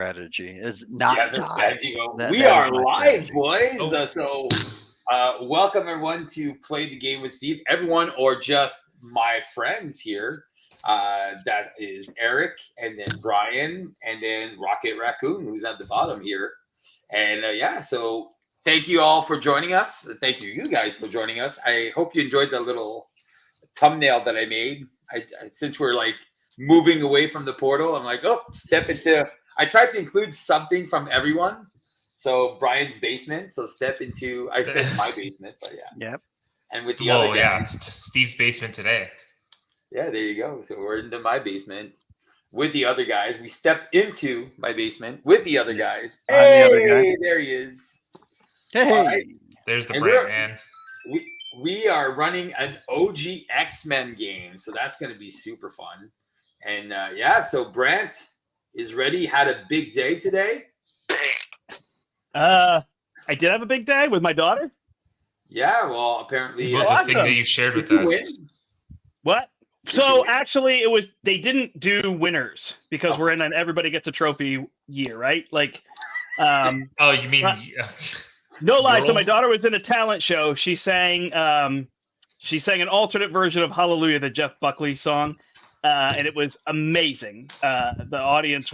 strategy is not die. We are live, boys. Welcome everyone to Play the Game with Steve. Everyone, or just my friends here. That is Eric, and then Brian, and then Rocket Raccoon, who's at the bottom here. And so thank you all for joining us. Thank you guys for joining us. I hope you enjoyed the little thumbnail that I made. Since we're like moving away from the portal, I'm like, I tried to include something from everyone. So Brian's basement. So I said my basement, but yeah. Yep. And with the other guy. It's Steve's basement today. Yeah, there you go. So we're into my basement with the other guys. We stepped into my basement with the other guys. Hey, there he is. Hey, right. There's the brand man. We are running an OG X-Men game, so that's going to be super fun. And so Brant is ready. Had a big day today. I did have a big day with my daughter. Yeah, well, apparently the thing that you shared with us. What? So actually, they didn't do winners because we're in an everybody gets a trophy year, right? Like, oh, you mean? No lie. So my daughter was in a talent show. She sang an alternate version of Hallelujah, the Jeff Buckley song, and it was amazing. The audience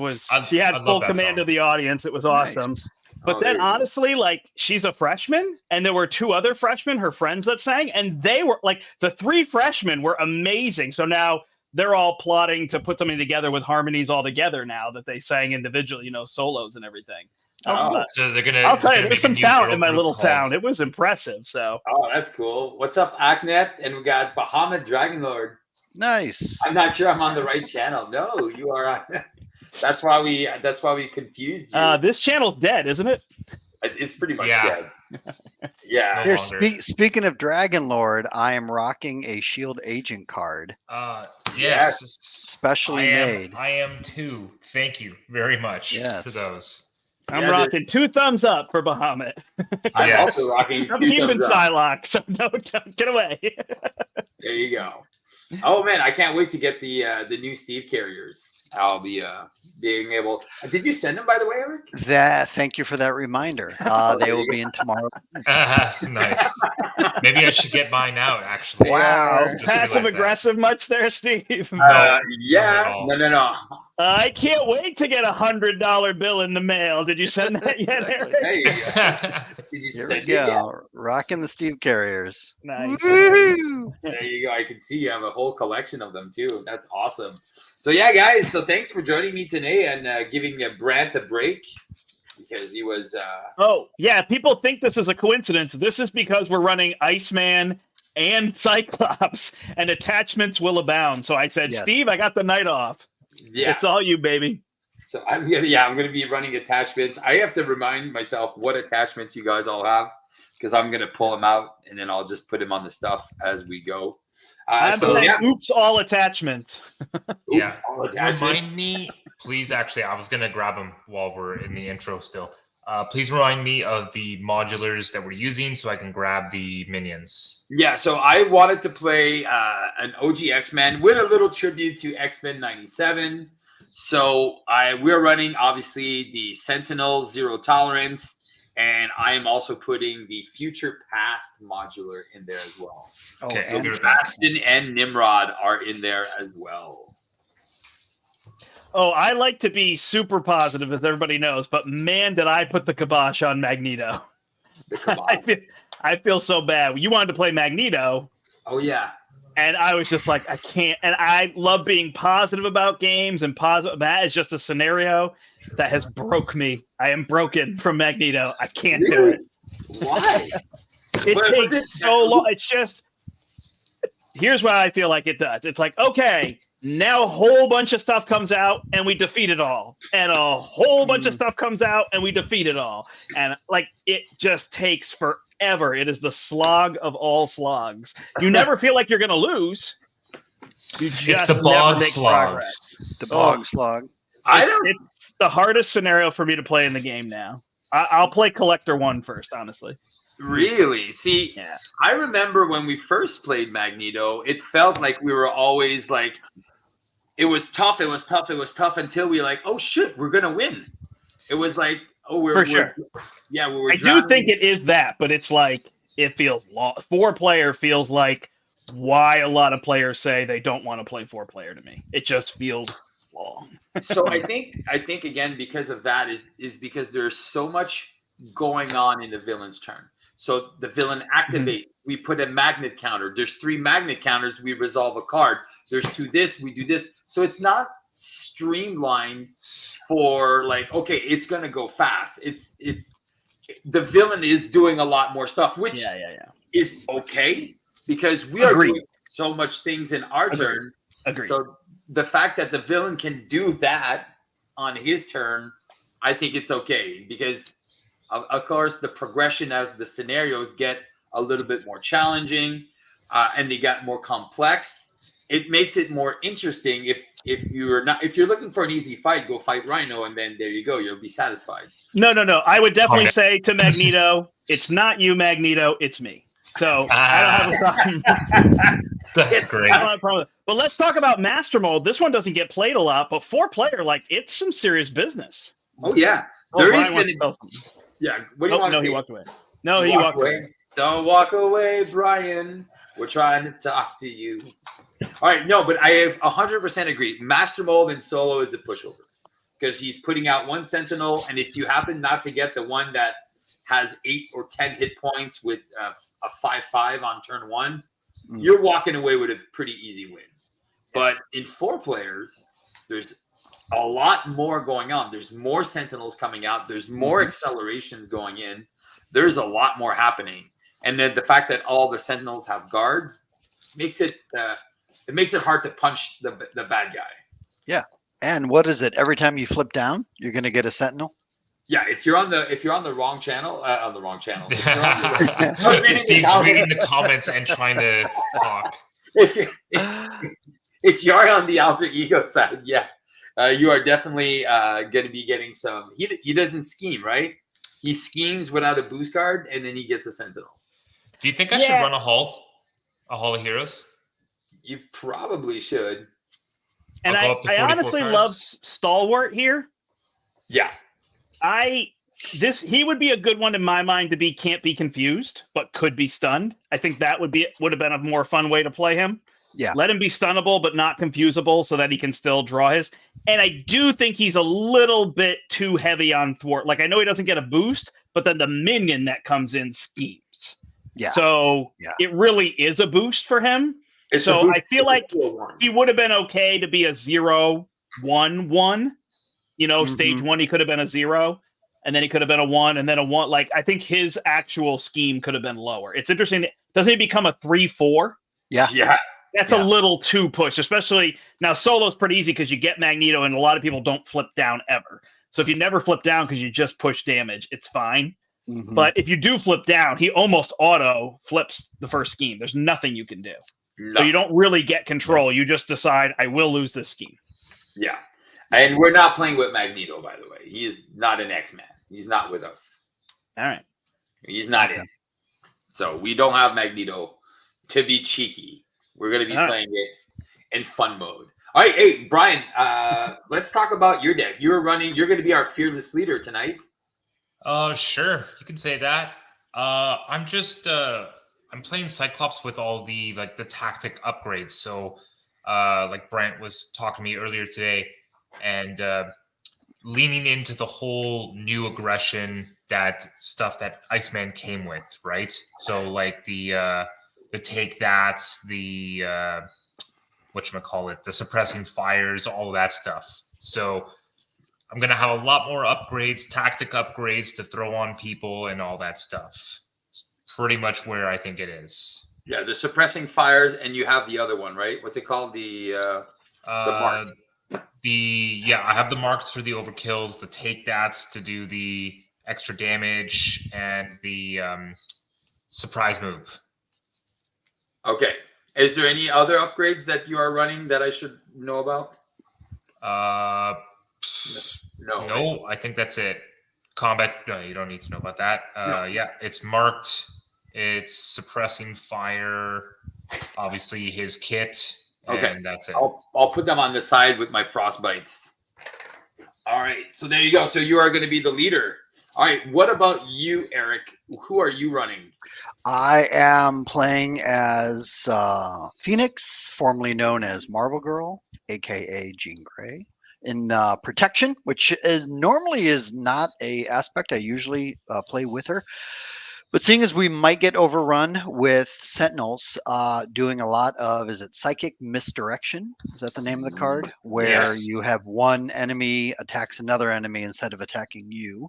she had full command of the audience. It was awesome. Nice. But then honestly, like, she's a freshman, and there were two other freshmen, her friends, that sang, and they were like, the three freshmen were amazing. So now they're all plotting to put something together with harmonies all together now that they sang individually, solos and everything. So they're gonna. I'll tell you, there's some talent in my little town. It was impressive. So. Oh, that's cool. What's up, Aknet? And we got Bahamut Dragonlord. Nice. I'm not sure I'm on the right channel. No, you are on. That's why we confused you. This channel's dead, isn't it? It's pretty much dead. Yeah. Here, speaking of Dragonlord, I am rocking a Shield Agent card. Yes. Specially made. I am too. Thank you very much for those. I'm rocking 2 thumbs up for Bahamut. I'm also rocking. I'm keeping Psylocke, so don't get away. There you go. Oh man, I can't wait to get the new Steve carriers. I'll be being able. Did you send them, by the way, Eric? Thank you for that reminder. They will be in tomorrow. Nice. Maybe I should get mine out. Actually. Wow. Passive aggressive much there, Steve? No. No. I can't wait to get $100 bill in the mail. Did you send that yet, Eric? There you go. Did you send it yet? Rocking the Steve carriers. Nice. There you go. I can see you have a whole collection of them too. That's awesome. So yeah, guys. So thanks for joining me today and giving Brant a break because he was. Oh yeah, people think this is a coincidence. This is because we're running Iceman and Cyclops, and attachments will abound. So I said, Steve, I got the night off. Yeah, it's all you, baby. So I'm gonna be running attachments. I have to remind myself what attachments you guys all have because I'm gonna pull them out and then I'll just put them on the stuff as we go. Oops, all attachments. All attachments. Remind me, please. Actually, I was gonna grab them while we're in the intro still. Please remind me of the modulars that we're using so I can grab the minions. Yeah, so I wanted to play an OG X-Men with a little tribute to X-Men 97. So we're running, obviously, the Sentinel Zero Tolerance, and I am also putting the Future Past modular in there as well. Okay, so Bastion and Nimrod are in there as well. Oh, I like to be super positive, as everybody knows, but man, did I put the kibosh on Magneto. I feel so bad. You wanted to play Magneto. Oh, yeah. And I was just like, I can't. And I love being positive about games and positive. That is just a scenario that has broke me. I am broken from Magneto. I can't do it. Why? It takes so long. It's just, here's what I feel like it does. It's like, okay, now a whole bunch of stuff comes out and we defeat it all. And a whole bunch of stuff comes out and we defeat it all. And like, it just takes forever. It is the slog of all slogs. You never feel like you're going to lose. You just it's the bog never make slog. progress. The bog slog. It's the hardest scenario for me to play in the game now. I'll play Collector 1 first, honestly. Really? See, I remember when we first played Magneto, it felt like we were always like, it was tough until we like, oh shit, we're going to win. It was like, oh, sure. Yeah, we were. I do think it is that, but it's like it feels long. 4-player feels like why a lot of players say they don't want to play 4-player to me. It just feels long. So I think again because of that is because there's so much going on in the villain's turn. So the villain activates. We put a magnet counter. There's 3 magnet counters. We resolve a card. There's 2 this. We do this. So it's not streamlined for like, okay, it's gonna go fast. It's the villain is doing a lot more stuff, which is okay because we are doing so much things in our turn. Agreed. So the fact that the villain can do that on his turn, I think it's okay because of course the progression as the scenarios get a little bit more challenging and they got more complex. It makes it more interesting. If you're looking for an easy fight, go fight Rhino, and then there you go. You'll be satisfied. No. I would definitely say to Magneto, it's not you, Magneto. It's me. So I don't have a problem. That's great. I don't have a problem. But let's talk about Mastermold. This one doesn't get played a lot, but 4-player, like it's some serious business. Oh yeah, there is going to. Yeah. What do you want to say? No, he walked away. No, he walked away. Don't walk away, Brian. We're trying to talk to you. All right, no, but I have 100% agree. Mastermold in solo is a pushover because he's putting out 1 Sentinel, and if you happen not to get the one that has 8 or 10 hit points with a 5/5 on turn 1, you're walking away with a pretty easy win. But in 4 players, there's a lot more going on. There's more Sentinels coming out. There's more accelerations going in. There's a lot more happening. And then the fact that all the Sentinels have guards makes it hard to punch the bad guy. Yeah. And what is it? Every time you flip down, you're going to get a Sentinel? Yeah, if you're on the wrong channel, on the wrong channel. Steve's reading the comments and trying to talk. If you're on the alter ego side, you are definitely going to be getting some. He doesn't scheme, right? He schemes without a boost card, and then he gets a Sentinel. Do you think I should run a Hall of Heroes? You probably should. And I honestly love Stalwart here. Yeah. He would be a good one in my mind to be can't be confused, but could be stunned. I think that would have been a more fun way to play him. Yeah. Let him be stunnable, but not confusable so that he can still draw his. And I do think he's a little bit too heavy on thwart. Like I know he doesn't get a boost, but then the minion that comes in schemes. Yeah. So it really is a boost for him. So I feel like he would have been okay to be a 0-1-1. Stage 1, he could have been a 0, and then he could have been a 1, and then a 1. Like, I think his actual scheme could have been lower. It's interesting. Doesn't he become a 3-4? Yeah. Yeah. That's a little too pushed, especially now solo's pretty easy because you get Magneto, and a lot of people don't flip down ever. So if you never flip down because you just push damage, it's fine. But if you do flip down, he almost auto flips the first scheme. There's nothing you can do. So you don't really get control. You just decide, I will lose this scheme. Yeah. And we're not playing with Magneto, by the way. He is not an X-Man. He's not with us. All right. He's not in. So we don't have Magneto to be cheeky. We're going to be playing it in fun mode. All right. Hey, Brian, let's talk about your deck. You're going to be our fearless leader tonight. Sure. You can say that. I'm playing Cyclops with all the tactic upgrades. So like Brent was talking to me earlier today, and leaning into the whole new aggression, that stuff that Iceman came with, right? So like the take that's, the whatchamacallit, the suppressing fires, all of that stuff. So I'm gonna have a lot more upgrades, tactic upgrades to throw on people and all that stuff. It's pretty much where I think it is. Yeah, the suppressing fires, and you have the other one, right? What's it called? The mark. I have the marks for the overkills, the take that's to do the extra damage, and the surprise move. Okay. Is there any other upgrades that you are running that I should know about? No. No, I think that's it. Combat, no, you don't need to know about that. No. Yeah, it's marked. It's suppressing fire, obviously his kit, and that's it. I'll put them on the side with my frostbites. All right. So there you go. So you are going to be the leader. All right. What about you, Eric? Who are you running? I am playing as Phoenix, formerly known as Marvel Girl, aka Jean Grey, in protection, which normally is not a aspect I usually play with her. But seeing as we might get overrun with Sentinels, doing a lot of, is it Psychic Misdirection? Is that the name of the card? Where Yes. you have one enemy attacks another enemy instead of attacking you.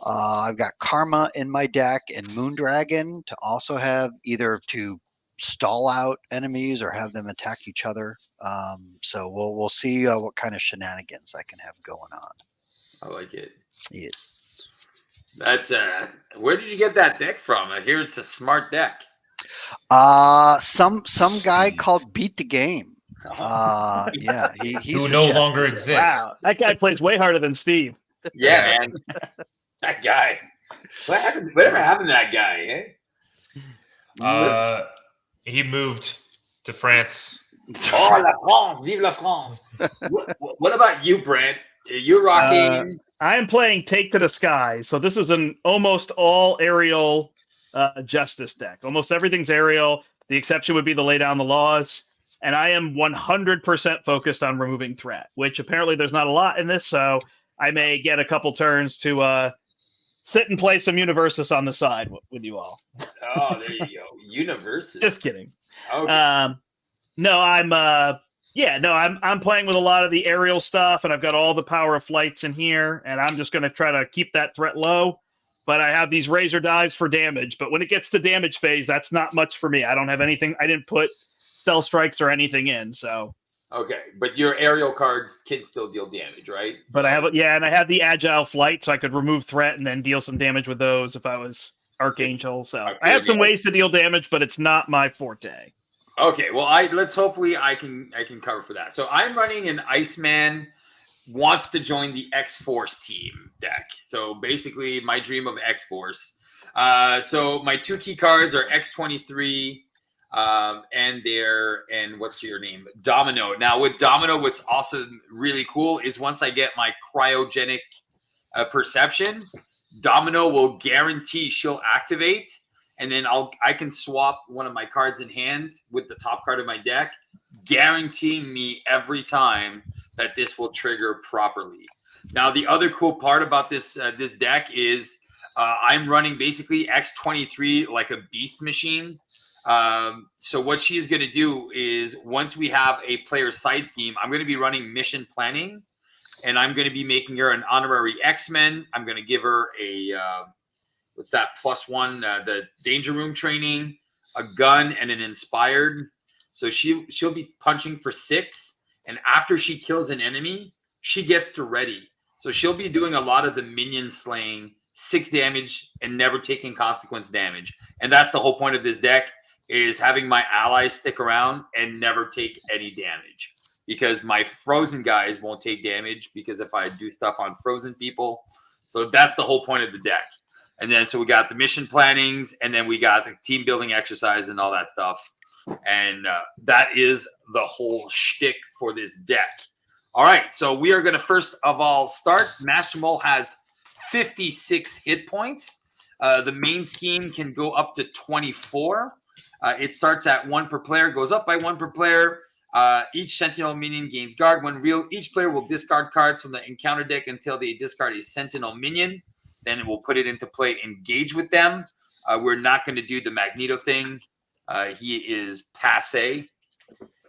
I've got Karma in my deck and Moondragon to also have either to stall out enemies or have them attack each other. So we'll see what kind of shenanigans I can have going on. I like it. Yes. That's where did you get that deck from? I hear it's a smart deck. Some guy called Beat the Game. Yeah, he Who no longer exists. Wow, that guy plays way harder than Steve. Yeah, man. That guy. Whatever happened to that guy? He moved to France. Oh, la France! Vive la France! What about you, Brent? You're rocking. I am playing Take to the Sky. So this is an almost all aerial justice deck. Almost everything's aerial. The exception would be the lay down the laws. And I am 100% focused on removing threat, which apparently there's not a lot in this. So I may get a couple turns to sit and play some Universus on the side with you all. Oh, there you go. Universus. Just kidding. Okay. No, I'm playing with a lot of the aerial stuff, and I've got all the power of flights in here, and I'm just going to try to keep that threat low. But I have these razor dives for damage. But when it gets to damage phase, that's not much for me. I don't have anything. I didn't put stealth strikes or anything in. So okay, but your aerial cards can still deal damage, right? So, but I have and I have the agile flight, so I could remove threat and then deal some damage with those if I was Archangel. So I have some ways to deal damage, but it's not my forte. Okay, well, let's hopefully I can cover for that. So I'm running an Iceman wants to join the X-Force team deck. So basically, my dream of X-Force. So my two key cards are X-23 and what's your name? Domino. Now with Domino, what's also really cool is once I get my cryogenic perception, Domino will guarantee she'll activate. And then I can swap one of my cards in hand with the top card of my deck, guaranteeing me every time that this will trigger properly. Now, the other cool part about this deck is I'm running basically X-23 like a beast machine. So what she's going to do is once we have a player side scheme, I'm going to be running mission planning, and I'm going to be making her an honorary X-Men. I'm going to give her a... what's that? +1, the danger room training, a gun, and an inspired. So she'll be punching for 6. And after she kills an enemy, she gets to ready. So she'll be doing a lot of the minion slaying, 6 damage, and never taking consequence damage. And that's the whole point of this deck, is having my allies stick around and never take any damage. Because my frozen guys won't take damage, because if I do stuff on frozen people. So that's the whole point of the deck. And then, so we got the mission plannings, and then we got the team building exercise and all that stuff. And that is the whole shtick for this deck. All right, so we are going to first of all start. Mastermold has 56 hit points. The main scheme can go up to 24. It starts at 1 per player, goes up by 1 per player. Each Sentinel minion gains guard. When real, each player will discard cards from the encounter deck until they discard a Sentinel minion. Then it will put it into play, engage with them. We're not going to do the Magneto thing. He is passe.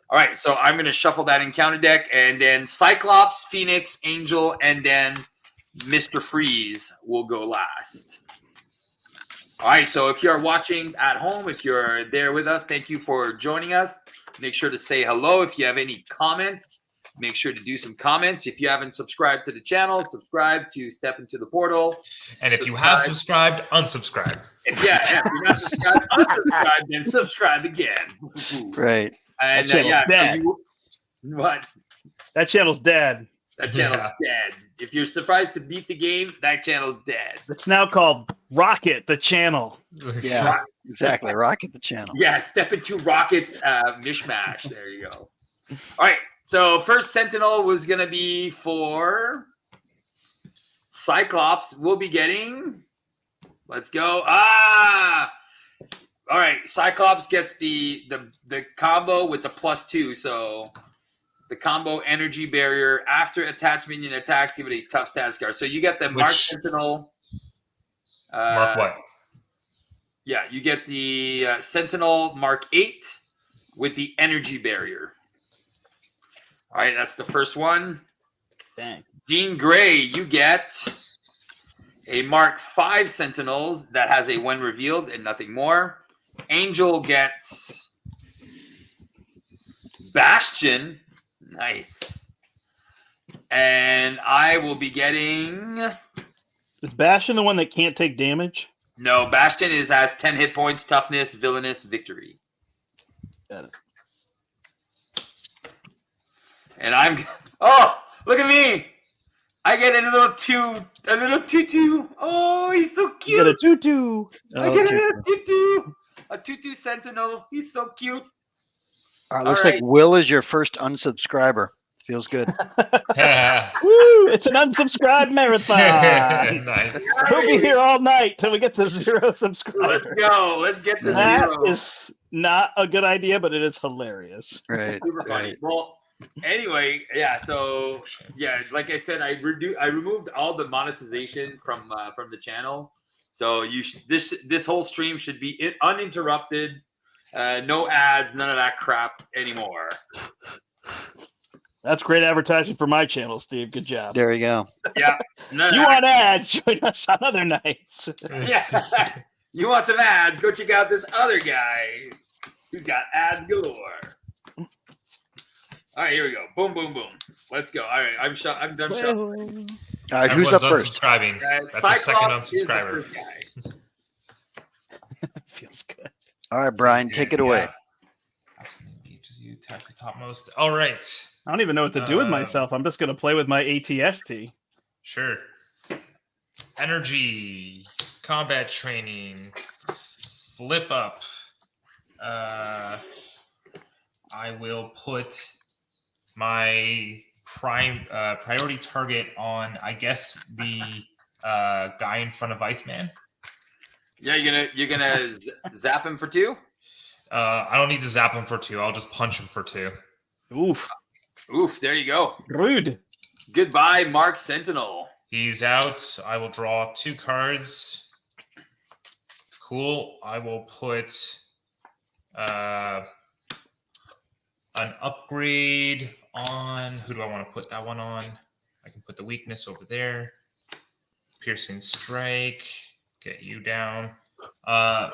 All right, so I'm going to shuffle that encounter deck, and then Cyclops, Phoenix, Angel, and then Mr. Freeze will go last. All right, so if you're watching at home, if you're there with us, thank you for joining us. Make sure to say hello. If you have any comments, make sure to do some comments. If you haven't subscribed to the channel, subscribe to step into the portal. And if you have subscribed, unsubscribe. If you're not subscribed, unsubscribe, then subscribe again. Right. That And channel's dead. What? That channel's dead. That channel's dead. If you're surprised to beat the game, that channel's dead. It's now called Rocket, the channel. Yeah, exactly. Rocket the channel. Yeah, step into Rocket's mishmash. There you go. All right. So first Sentinel was going to be for Cyclops will be getting. Let's go. All right. Cyclops gets the combo with the +2. So the combo energy barrier after attached minion attacks, give it a tough status card. So you get the Mark Sentinel. Mark what? Yeah, you get the Sentinel Mark 8 with the energy barrier. All right, that's the first one. Dang. Jean Grey, you get a Mark 5 Sentinels that has a when revealed and nothing more. Angel gets Bastion. Nice. And I will be getting... Is Bastion the one that can't take damage? No, Bastion has 10 hit points, toughness, villainous, victory. Got it. And I'm... Oh, look at me. I get a little tutu. Oh, he's so cute. You get a tutu. I get a little tutu. A tutu sentinel. He's so cute. All right, looks like Will is your first unsubscriber. Feels good. Woo! It's an unsubscribe marathon. Nice. We'll be here all night till we get to 0 subscribers. Let's go. Let's get to That 0. is not a good idea, but it is hilarious. Right. Super funny. Right. Well, anyway, yeah. So yeah, like I said, I removed all the monetization from the channel. So this whole stream should be uninterrupted. No ads, none of that crap anymore. That's great advertising for my channel, Steve. Good job. There you go. Yeah. If you want ads, join us on other nights. Yeah. You want some ads? Go check out this other guy who's got ads galore. All right, here we go. Boom, boom, boom. Let's go. All right, I'm done shuffling. All right, who's up first? Unsubscribing. That's the second unsubscriber. Feels good. All right, Brian, take it away. You tap the topmost. All right. I don't even know what to do with myself. I'm just going to play with my ATST. Sure. Energy, combat training, flip up. I will put my priority target on, I guess, the guy in front of Iceman. Yeah, you're gonna zap him for 2. I don't need to zap him for 2. I'll just punch him for 2. Oof, there you go. Rude. Goodbye, Mark Sentinel. He's out. I will draw 2 cards. Cool. I will put an upgrade on. Who do I want to put that one on? I can put the weakness over there. Piercing strike. Get you down. All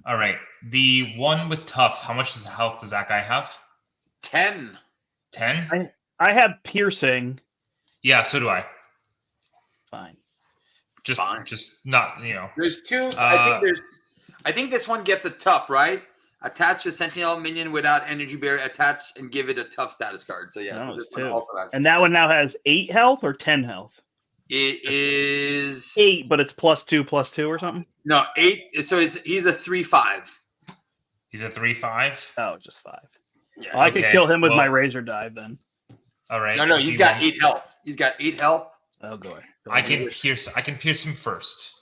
right. The one with tough. How much health does that guy have? 10. 10? I have piercing. Yeah, so do I. Fine. Just not, There's 2. I think this one gets a tough, right? Attach the Sentinel minion without energy barrier. Attach and give it a tough status card. So yeah, so this one also has. And that one now has 8 health or 10 health. It is 8, but it's +2 or something. No, 8. So he's a 3/5. He's a 3/5. Oh, just 5. Yeah, well, I could kill him with my razor dive then. All right. No, he's got 8 health. He's got 8 health. Oh, go ahead. I can pierce him first.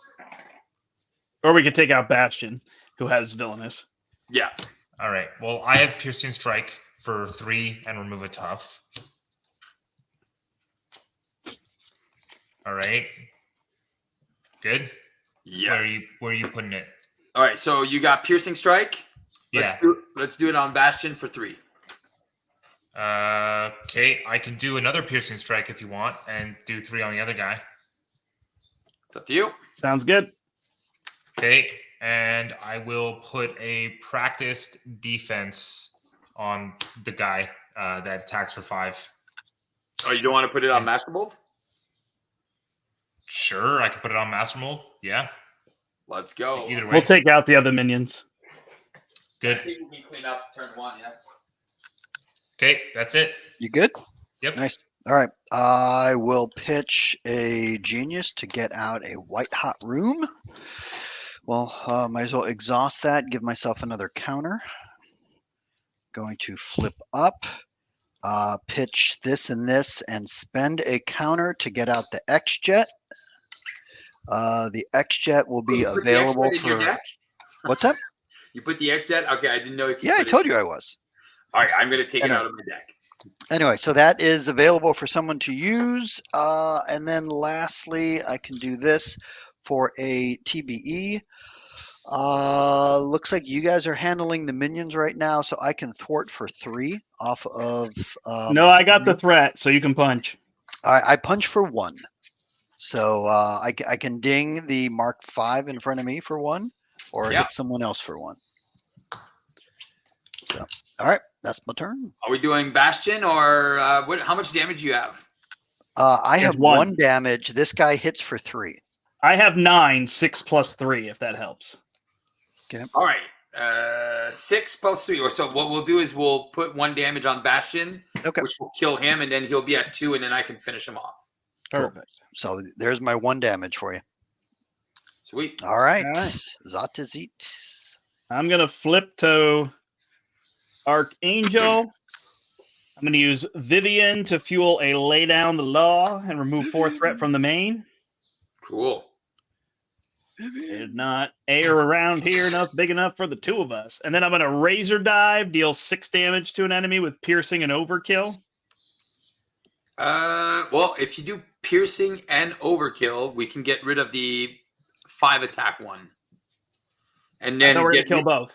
Or we could take out Bastion, who has villainous. Yeah. All right. Well, I have piercing strike for 3 and remove a tough. All right. Good. Yes. Where are you putting it? All right. So you got piercing strike. Let's do it on Bastion for 3. Okay. I can do another piercing strike if you want, and do 3 on the other guy. It's up to you. Sounds good. Okay. And I will put a practiced defense on the guy that attacks for 5. Oh, you don't want to put it on Mastermold? Sure, I can put it on Mastermold. Yeah. Let's go. Either way. We'll take out the other minions. Good. I think we can clean up turn 1, yeah. Okay, that's it. You good? Yep. Nice. All right. I will pitch a genius to get out a white hot room. Well, might as well exhaust that, give myself another counter. Going to flip up. pitch this and this and spend a counter to get out the X-Jet. The X-Jet will be available in your for... deck? What's that? You put the X-Jet? Okay, I didn't know if you Yeah, I put told you I was. All right, I'm going to take it out of my deck. Anyway, so that is available for someone to use. And then lastly, I can do this for a TBE. Looks like you guys are handling the minions right now, so I can thwart for 3 off of... no, I got the threat, so you can punch. I punch for 1. So I can ding the Mark 5 in front of me for 1, or hit someone else for 1. So, all right, that's my turn. Are we doing Bastion, or how much damage do you have? I have 1 damage. This guy hits for 3. I have 9, 6 plus 3, if that helps. Okay. All right, 6 plus 3. So what we'll do is we'll put 1 damage on Bastion, which will kill him, and then he'll be at 2, and then I can finish him off. Perfect. So there's my 1 damage for you. Sweet. All right. Zatazit. I'm going to flip to Archangel. I'm going to use Vivian to fuel a lay down the law and remove 4 threat from the main. Cool. It's not air around here enough, big enough for the 2 of us. And then I'm going to Razor Dive, deal 6 damage to an enemy with piercing and overkill. Well, if you do piercing and overkill, we can get rid of the 5 attack one. And then we're going to kill both.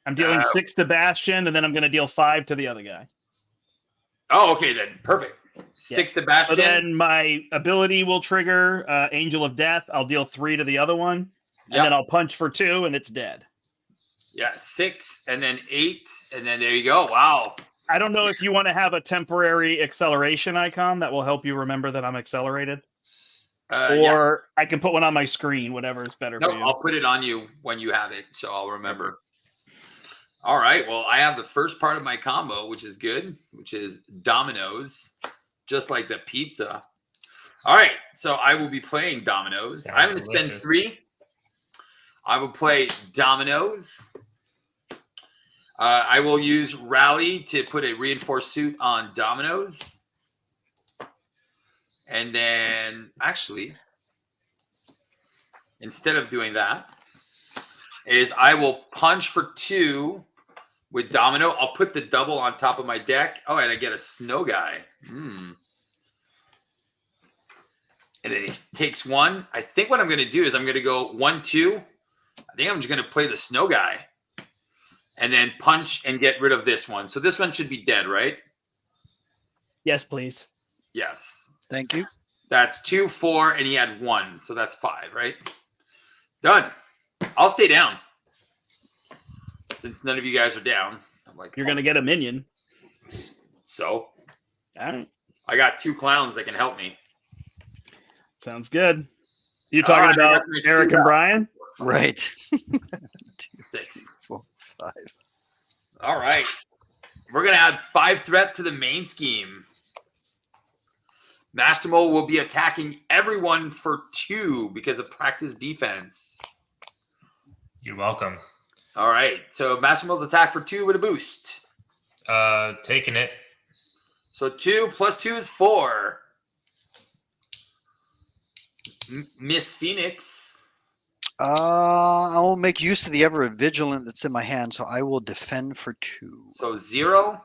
I'm dealing 6 to Bastion, and then I'm going to deal 5 to the other guy. Oh, okay, then. Perfect. 6 to Bastion. So then my ability will trigger Angel of Death. I'll deal 3 to the other one, and then I'll punch for 2, and it's dead. Yeah, 6, and then 8, and then there you go. Wow. I don't know if you want to have a temporary acceleration icon that will help you remember that I'm accelerated. Or I can put one on my screen, whatever is better for you. I'll put it on you when you have it, so I'll remember. All right, well, I have the first part of my combo, which is good, which is Dominoes, just like the pizza. All right, so I will be playing Dominoes. I'm going to spend 3. I will play Dominoes. I will use Rally to put a reinforced suit on Dominoes. And then, actually, instead of doing that, is I will punch for 2 with Domino. I'll put the double on top of my deck. Oh, and I get a Snow Guy. And then he takes 1. I think what I'm going to do is I'm going to go 1, 2. I think I'm just going to play the Snow Guy. And then punch and get rid of this one. So this one should be dead, right? Yes, please. Yes. Thank you. That's 2, 4, and he had 1. So that's 5, right? Done. I'll stay down. Since none of you guys are down. I'm like, you're going to get a minion. So? All right. I got 2 clowns that can help me. Sounds good. You talking about Eric and Brian? Right. 6. 4, 5. All right. We're going to add 5 threat to the main scheme. Mastermold will be attacking everyone for 2 because of practice defense. You're welcome. All right. So Mastermold's attack for 2 with a boost. Taking it. So 2 plus 2 is 4. Miss Phoenix. I will make use of the ever vigilant that's in my hand, so I will defend for 2. So 0.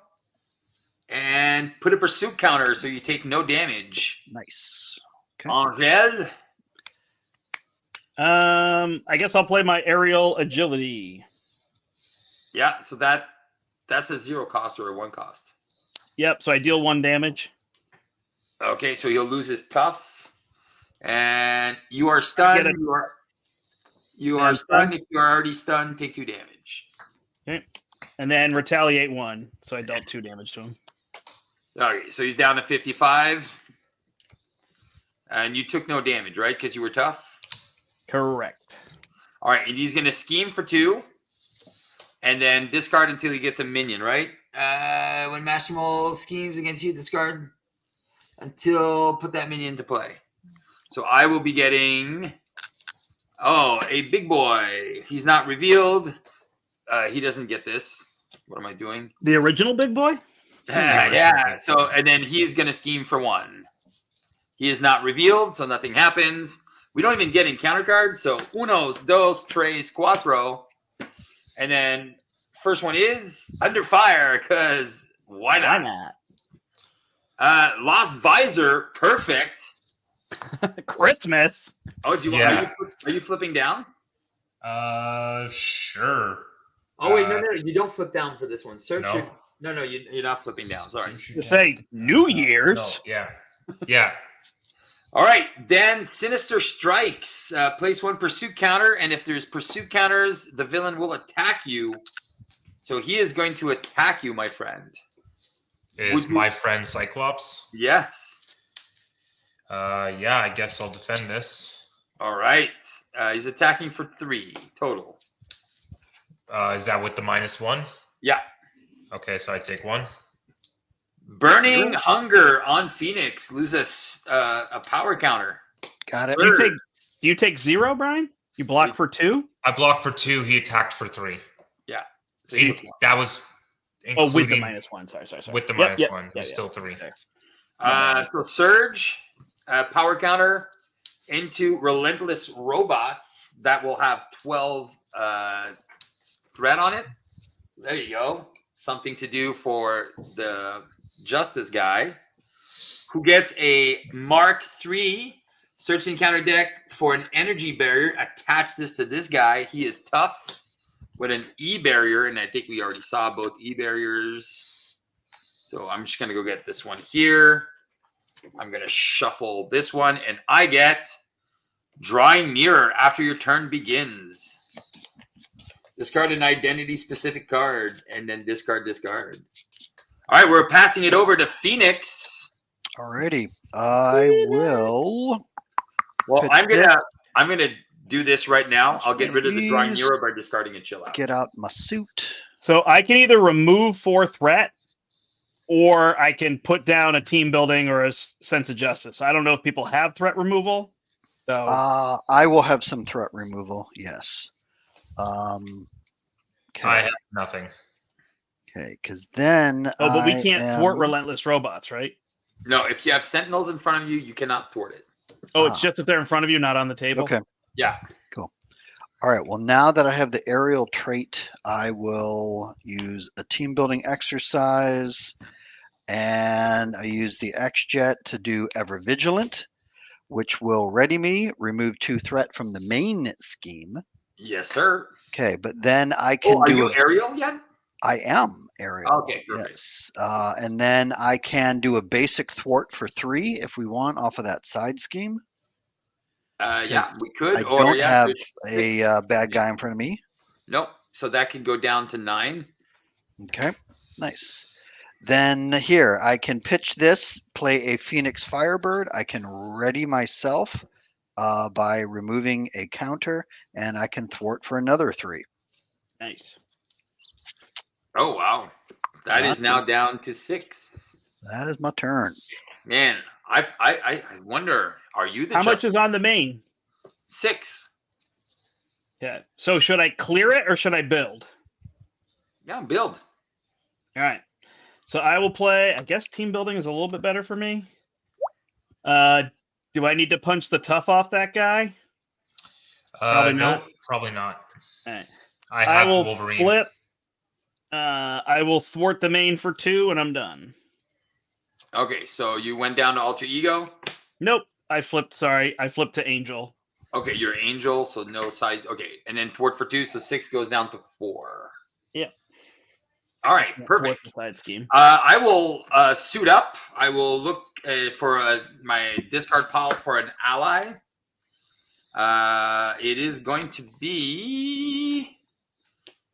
And put a pursuit counter so you take no damage. Nice. Okay. Angel. I guess I'll play my aerial agility. Yeah, so that's a 0 cost or a 1 cost. Yep, so I deal 1 damage. Okay, so he'll lose his tough. And you are stunned. You are stunned. If you are already stunned, take 2 damage. Okay. And then retaliate 1. So I dealt 2 damage to him. Okay, so he's down to 55. And you took no damage, right? Because you were tough? Correct. All right, and he's going to scheme for 2. And then discard until he gets a minion, right? When Mastermold schemes against you, discard until put that minion into play. So I will be getting, a big boy. He's not revealed. He doesn't get this. What am I doing? The original big boy? Yeah. So, and then he's going to scheme for 1. He is not revealed, so nothing happens. We don't even get encounter cards. So, unos, dos, tres, cuatro. And then first one is Under Fire, because why not? Why not? Lost Visor, perfect. Christmas. Oh, do you Yeah. are you flipping down? Sure. Oh wait, no, you don't flip down for this one. Search No. your no, you're not flipping down. Sorry. You say New Year's. No, yeah. All right, then Sinister Strikes. Place 1 pursuit counter, and if there's pursuit counters, the villain will attack you. So he is going to attack you, my friend. Is my friend Cyclops? Yes. Yeah, I guess I'll defend this. All right. He's attacking for 3 total. Is that with the -1? Yeah. Okay, so I take 1. Burning Hunger on Phoenix. Lose a power counter. Got it. Third. Do you take 0, Brian? You block for 2? I blocked for 2. He attacked for 3. Yeah. So That was Oh, with the including- -1. Sorry. With the Yep, -1. yeah, It's still 3. Okay. So Surge, power counter into Relentless Robots that will have 12 threat on it. There you go. Something to do for the Justice guy, who gets a Mark III search encounter deck for an energy barrier. Attach this to this guy. He is tough with an E barrier, and I think we already saw both E barriers. So I'm just going to go get this one here. I'm going to shuffle this one, and I get Drawing Nearer after your turn begins. Discard an identity-specific card, and then discard. All right, we're passing it over to Phoenix. Alrighty. I will. Well, pitch I'm gonna do this right now. I'll get rid of the Drawing Please. Nearer by discarding a Chill Out. Get out my suit. So I can either remove 4 threat, or I can put down a team building or a sense of justice. I don't know if people have threat removal. So I will have some threat removal. Yes. Okay. I have nothing. Okay, because then. but we I can't thwart am- relentless robots, right? No, if you have Sentinels in front of you, you cannot thwart it. Oh, it's just if they're in front of you, not on the table. Okay. Yeah. All right. Well, now that I have the aerial trait, I will use a team building exercise, and I use the X-Jet to do Ever Vigilant, which will ready me, remove 2 threat from the main scheme. Yes, sir. Okay, but then I can Are do you Ariel yet? I am aerial. Okay, perfect. Yes. And then I can do a basic thwart for 3 if we want off of that side scheme. Yeah, we could. I or don't yeah, have there's 6. a bad guy in front of me. Nope. So that can go down to 9. Okay, nice. Then here, I can pitch this, play a Phoenix Firebird. I can ready myself by removing a counter, and I can thwart for another 3. Nice. Oh wow, that is now down to 6. That is my turn. Man, I wonder, are you the How much is on the main? 6? Yeah. So should I clear it or should I build? Yeah, build. All right. So I will play. I guess team building is a little bit better for me. Do I need to punch the tough off that guy? Probably No, not. probably not. All right. I I have will Wolverine. flip. I will thwart the main for 2, and I'm done. Okay, so you went down to Alter Ego. Nope. I flipped. Sorry, I flipped to Angel. Okay, you're Angel, so no side. Okay, and then thwart for 2, so 6 goes down to 4. Yeah. All right, Thwart perfect. the side scheme. I will suit up. I will look for my discard pile for an ally. It is going to be.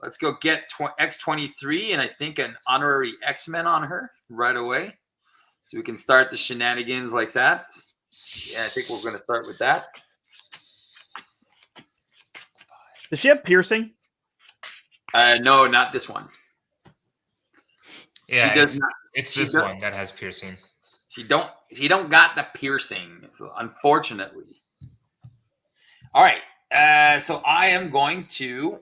Let's go get X23 and I think an honorary X-Men on her right away. So we can start the shenanigans like that. Yeah, I think we're going to start with that. Does she have piercing? No, not this one. Yeah, she does not. It's she this does- one that has piercing. She don't got the piercing, so unfortunately. All right. So I am going to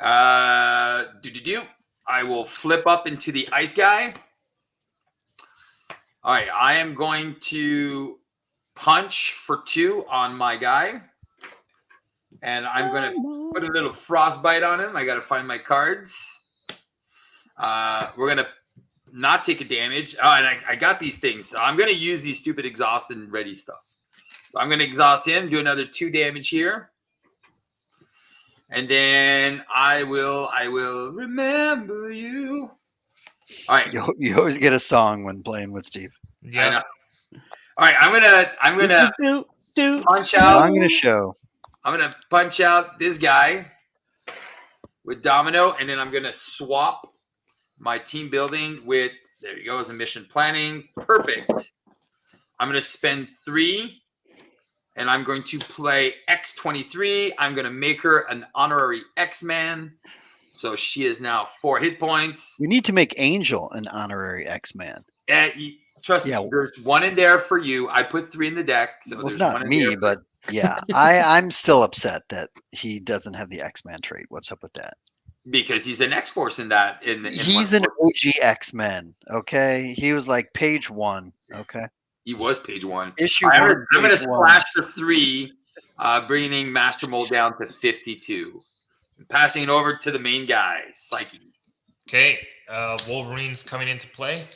I will flip up into the ice guy. All right, I am going to punch for 2 on my guy. And I'm going to put a little frostbite on him. I got to find my cards. We're going to not take a damage. Oh, and I got these things. So I'm going to use these stupid exhaust and ready stuff. So I'm going to exhaust him, do another 2 damage here. And then I will remember you. All right. You always get a song when playing with Steve. Yeah. All right, I'm gonna punch out. I'm gonna show. I'm gonna punch out this guy with Domino, and then I'm gonna swap my team building with. There you go, as a mission planning. Perfect. I'm gonna spend 3, and I'm going to play X23. I'm gonna make her an honorary X-Man, so she is now 4 hit points. We need to make Angel an honorary X-Man. Trust me, there's 1 in there for you. I put 3 in the deck, so there's not 1 in me, there. but yeah, I'm still upset that he doesn't have the X-Man trait. What's up with that? Because he's an X-Force in that. He's an OG X-Men. Okay, he was like page 1. Okay, he was page 1. Issue 1. I'm going to splash for 3, bringing Mastermold down to 52. Passing it over to the main guy, Psyche. Okay, Wolverine's coming into play.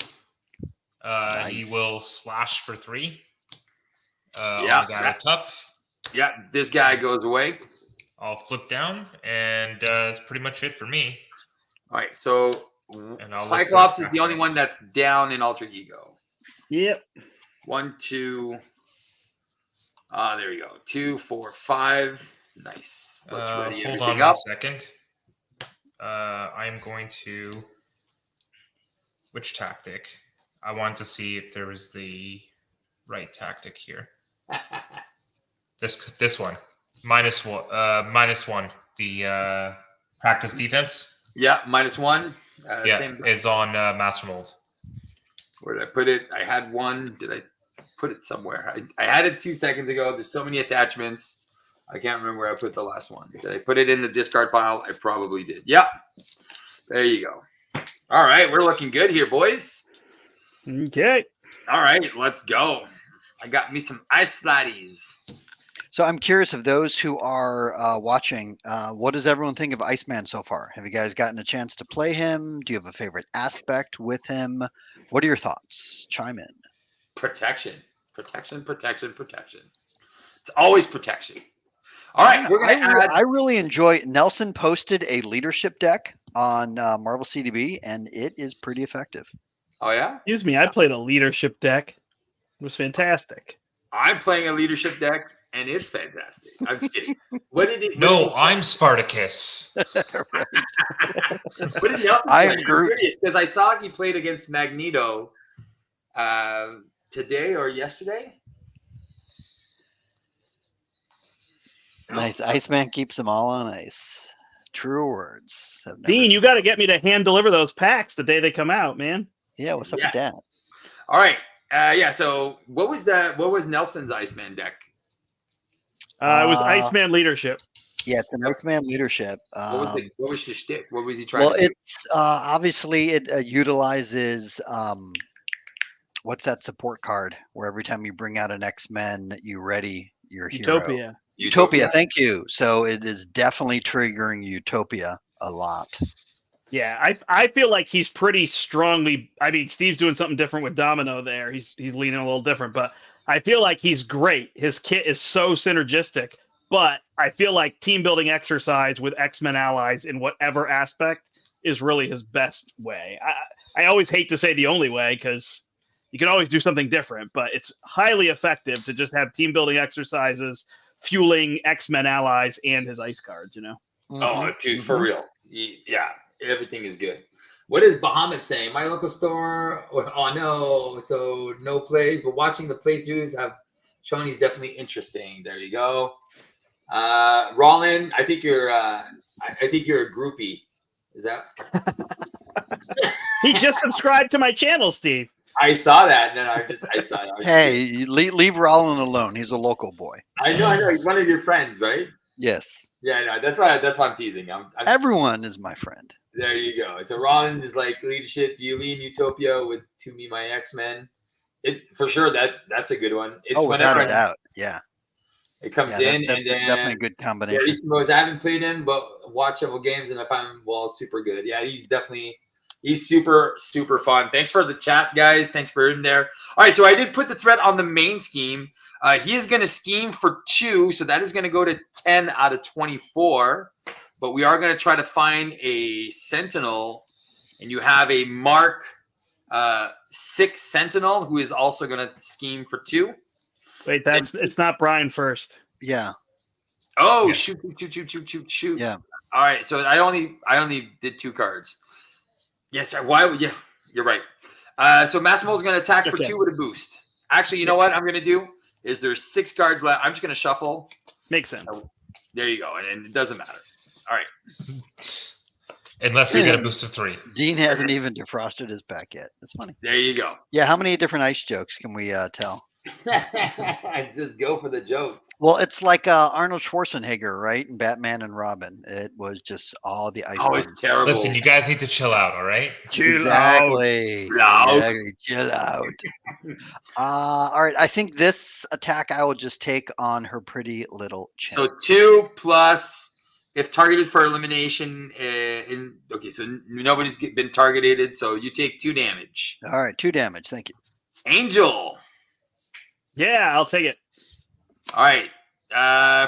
Nice. He will slash for 3. Yeah, got tough. Yeah, this guy goes away. I'll flip down, and that's pretty much it for me. All right, so Cyclops is the only one that's down in Alter Ego. Yep. 1, 2. There you go. 2, 4, 5. Nice. Let's ready hold everything on up. a second. I'm going to. Which tactic? I want to see if there was the right tactic here. This one. -1. The practice defense. Yeah, -1. Is on Mastermold. Where did I put it? I had 1. Did I put it somewhere? I had it 2 seconds ago. There's so many attachments. I can't remember where I put the last one. Did I put it in the discard pile? I probably did. Yeah. There you go. All right. We're looking good here, boys. Okay. All right. Let's go. I got me some ice slides. So I'm curious of those who are watching, what does everyone think of Iceman so far? Have you guys gotten a chance to play him? Do you have a favorite aspect with him? What are your thoughts? Chime in. Protection. It's always protection. All right, we're going to add... I really enjoy... Nelson posted a leadership deck on Marvel CDB, and it is pretty effective. Oh, yeah? Excuse me, I played a leadership deck. It was fantastic. I'm playing a leadership deck, and it's fantastic. I'm just kidding. I'm Spartacus. What did Nelson play? Because I saw he played against Magneto today or yesterday. Nice. Iceman keeps them all on ice. True words. Dean, you got to get me to hand deliver those packs the day they come out, man. Yeah, what's up with that? All right. So what was that? What was Nelson's Iceman deck? It was Iceman leadership. Yeah, it's an Iceman leadership. What was his shtick? What was he trying to do? Well, it's obviously it utilizes what's that support card where every time you bring out an X-Men, you ready your hero. Utopia, thank you. So it is definitely triggering Utopia a lot. Yeah, I feel like he's pretty strongly. I mean, Steve's doing something different with Domino there. He's leaning a little different, but I feel like he's great. His kit is so synergistic, but I feel like team building exercise with X-Men allies in whatever aspect is really his best way. I always hate to say the only way because you can always do something different, but it's highly effective to just have team building exercises fueling X-Men allies and his ice cards, you know? Oh, dude, for real. Yeah, everything is good. What is Bahamut saying? My local store, oh no, so no plays, but watching the playthroughs have shown he's definitely interesting. There you go. Roland, I think you're a groupie. Is that? He just subscribed to my channel, Steve. I saw that, and then I saw it. Hey, leave Roland alone. He's a local boy. I know. He's one of your friends, right? Yes. Yeah, no, that's why I'm teasing. Everyone is my friend. There you go. So Ron is like leadership. Do you lead Utopia with To Me My X-Men? It for sure that's a good one. It's without whenever a doubt. Yeah. it comes Yeah, in, and then definitely a good combination. East Coast, I haven't played him, but watched several games, and I find him super good. Yeah, he's super fun. Thanks for the chat, guys. Thanks for in there. All right, so I did put the threat on the main scheme. He is going to scheme for 2, so that is going to go to 10 out of 24. But we are going to try to find a Sentinel, and you have a Mark 6 Sentinel who is also going to scheme for 2. Wait, it's not Brian first. Yeah. Oh, Yes. shoot. Yeah. All right, so I only did 2 cards. Yes, why? Yeah, you're right. So Mastermold is going to attack for 2 with a boost. Actually, you know what I'm going to do is there's 6 cards left. I'm just going to shuffle. Makes sense. So, there you go, and it doesn't matter. All right. Unless you get a boost of 3. Dean hasn't even defrosted his pack yet. That's funny. There you go. Yeah. How many different ice jokes can we tell? Just go for the jokes. Well, it's like Arnold Schwarzenegger, right? In Batman and Robin. It was just all the ice. Oh, it's terrible. Listen, you guys need to chill out, all right? Chill out. Exactly. Chill out. All right. I think this attack I will just take on her pretty little chin. So 2 plus if targeted for elimination. So nobody's been targeted. So you take 2 damage. All right. 2 damage. Thank you. Angel. Yeah, I'll take it. All right.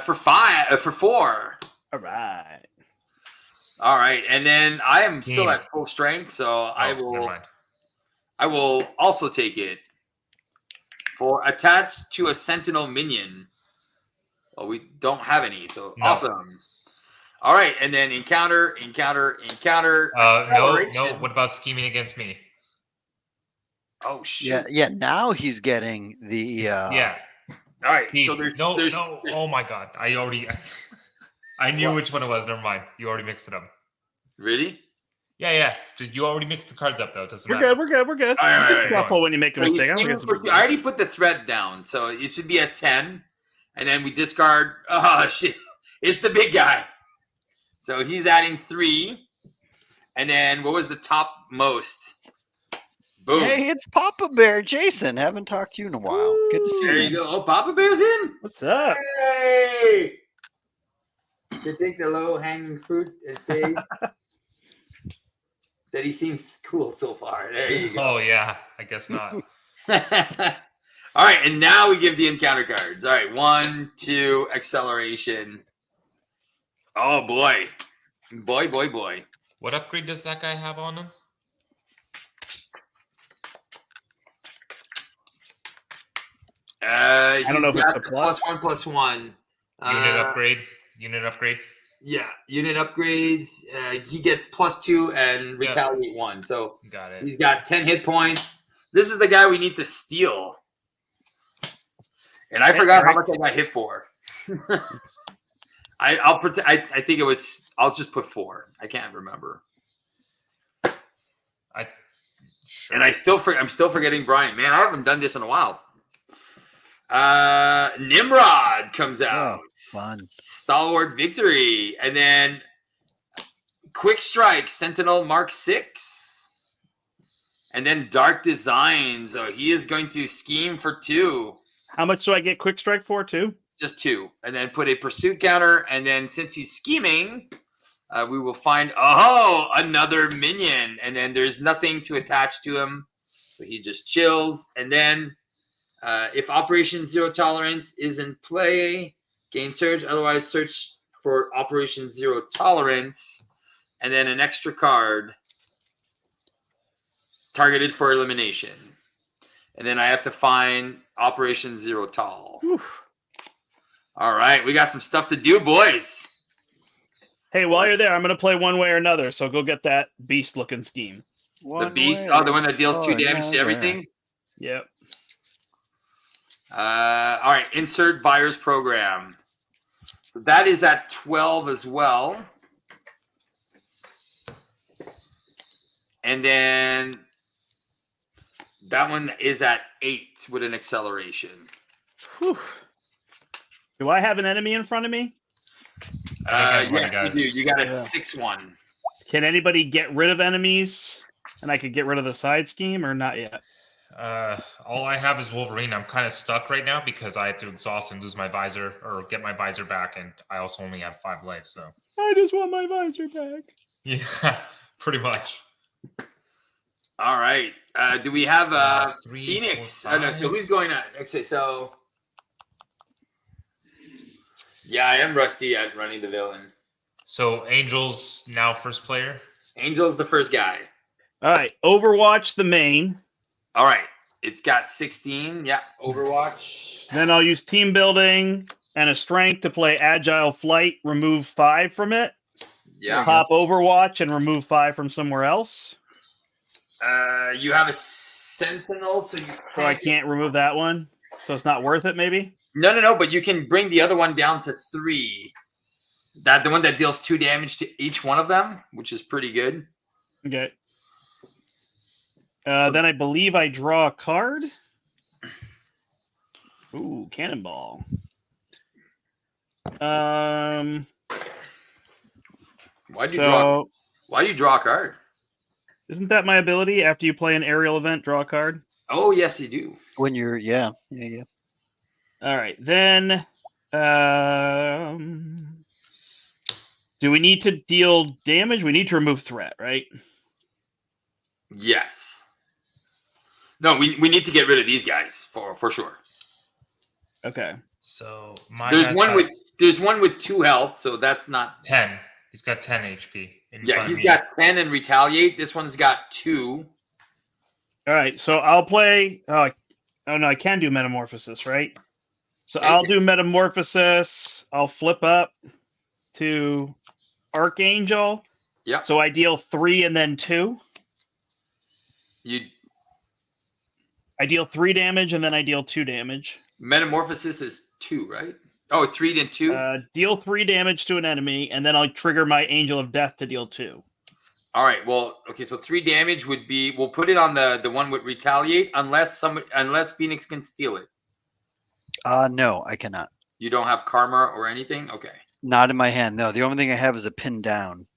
For 4. All right. All right. And then I am still at full strength, so Never I will also take it for attached to a Sentinel minion. Well, we don't have any, so No. awesome. All right, and then encounter. No. What about scheming against me? Oh shit! Yeah. Now he's getting the. Yeah. All right. Steve, So there's no. Oh my god! I knew What? which one it was. Never mind. You already mixed it up. Really? Yeah. Just you already mixed the cards up though. It doesn't We're matter. good. We're good. All right, You all can right. shuffle when you make a So he's mistake. I don't scheming think it's a for big two. deal. I already put the threat down, so it should be a 10, and then we discard. Oh shit! It's the big guy. So he's adding 3, and then what was the top most? Boom. Hey, it's Papa Bear, Jason. Haven't talked to you in a while. Good to see There you. you go. Oh, Papa Bear's in. What's up? Hey! To take the low-hanging fruit and say that he seems cool so far. There you go. Oh yeah. I guess not. All right, and now we give the encounter cards. All right, 1, 2, acceleration. Oh boy, boy. What upgrade does that guy have on him? I don't know if it's a plus. +1/+1. Unit upgrade. Yeah, unit upgrades. He gets +2 and retaliate 1. So Got it. he's got 10 hit points. This is the guy we need to steal. And I forgot how much I got hit for. I'll pretend. I think it was. I'll just put 4. I can't remember. And I'm still forgetting Brian. Man, I haven't done this in a while. Nimrod comes out. Fun. Stalwart Victory, and then Quick Strike Sentinel Mark 6, and then Dark Design. So he is going to scheme for 2. How much do I get quick strike for, too? Just 2, and then put a pursuit counter, and then since he's scheming, we will find another minion, and then there's nothing to attach to him, so he just chills. And then if Operation Zero Tolerance is in play, gain surge. Otherwise, search for Operation Zero Tolerance, and then an extra card targeted for elimination. And then I have to find Operation Zero Tol. All right, we got some stuff to do, boys. Hey, while you're there, I'm going to play one way or another, so go get that beast-looking scheme. The beast, the one that deals 2 damage to everything? Yep. All right, insert virus program. So that is at 12 as well. And then that one is at 8 with an acceleration. Whew. Do I have an enemy in front of me? Yes, you do. You got a Yeah. 6-1. Can anybody get rid of enemies? And I could get rid of the side scheme or not yet? All I have is Wolverine. I'm kind of stuck right now because I have to exhaust and lose my visor or get my visor back, and I also only have 5 life. So I just want my visor back. yeah, pretty much. All right. Do we have 3, Phoenix? 4, No, so 5. who's going on? Okay, so yeah, I am rusty at running the villain. So Angel's now first player. Angel's the first guy. All right, Overwatch the main. All right. It's got 16. Yeah, Overwatch. Then I'll use team building and a strength to play agile flight, remove 5 from it. Yeah. Pop Overwatch and remove 5 from somewhere else. You have a Sentinel, so I can't remove that one. So it's not worth it, maybe? No, but you can bring the other one down to 3. The one that deals 2 damage to each one of them, which is pretty good. Okay. Then I believe I draw a card. Ooh, Cannonball. Why do you draw a card? Isn't that my ability? After you play an aerial event, draw a card? Oh, yes, you do. When you're, yeah. All right. Then, do we need to deal damage? We need to remove threat, right? Yes. No, we need to get rid of these guys for sure. Okay. So there's one with 2 health, so that's not 10. He's got 10 HP. Yeah, he's got 10 and retaliate. This one's got 2. All right, so I'll play. Oh no, I can do metamorphosis, right? So Okay. I'll do metamorphosis. I'll flip up to Archangel. Yeah. So I deal 3 and then 2. I deal 3 damage and then I deal 2 damage. Metamorphosis is 2, right? Oh, 3 and 2. Deal 3 damage to an enemy, and then I'll trigger my Angel of Death to deal 2. All right. Well, okay. So 3 damage would be. We'll put it on the one with retaliate, unless Phoenix can steal it. No, I cannot. You don't have karma or anything. Okay. Not in my hand. No, the only thing I have is a pin down.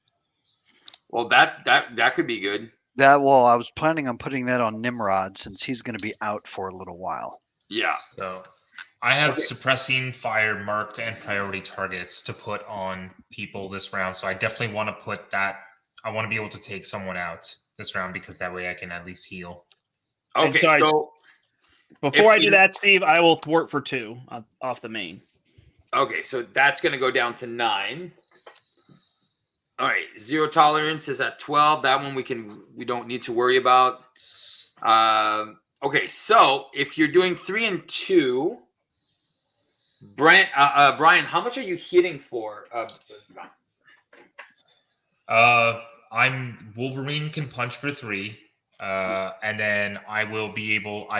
Well, that could be good. I was planning on putting that on Nimrod since he's going to be out for a little while. Yeah. So I have suppressing fire marked and priority targets to put on people this round. So I definitely want to put that. I want to be able to take someone out this round because that way I can at least heal. Okay. So before I do that, Steve, I will thwart for 2 off the main. Okay. So that's going to go down to 9. All right. 0 tolerance is at 12. That one we don't need to worry about. Okay. So if you're doing 3 and 2, Brian, how much are you hitting for? I'm Wolverine can punch for 3, and then I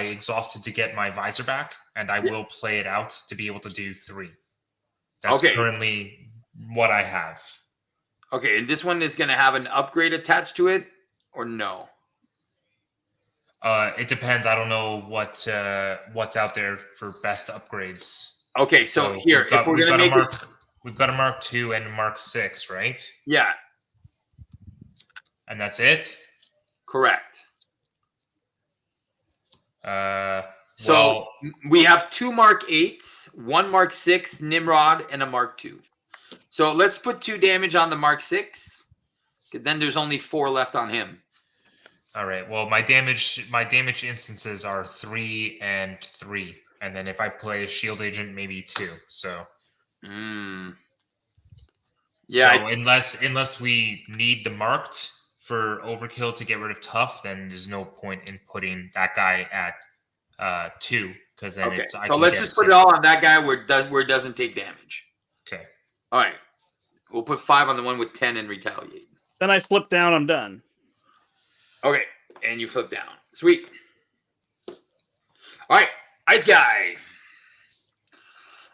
exhausted to get my visor back, and I will play it out to be able to do 3. That's currently what I have. Okay, and this one is going to have an upgrade attached to it, or no? It depends. I don't know what's out there for best upgrades. Okay, so here, if we're going to make it... We've got a Mark 2 and a Mark 6, right? Yeah. And that's it? Correct. So we have 2 Mark 8s, 1 Mark 6, Nimrod, and a Mark 2. So let's put 2 damage on the Mark 6. Then there's only 4 left on him. All right. Well, my damage instances are 3 and 3. And then if I play a shield agent, maybe 2. So yeah. So unless we need the marked for overkill to get rid of tough, then there's no point in putting that guy at 2 because then it's. So let's just put it all on that guy where it doesn't take damage. Okay. All right. We'll put 5 on the one with 10 and retaliate. Then I flip down. I'm done. Okay, and you flip down. Sweet. All right, Ice Guy.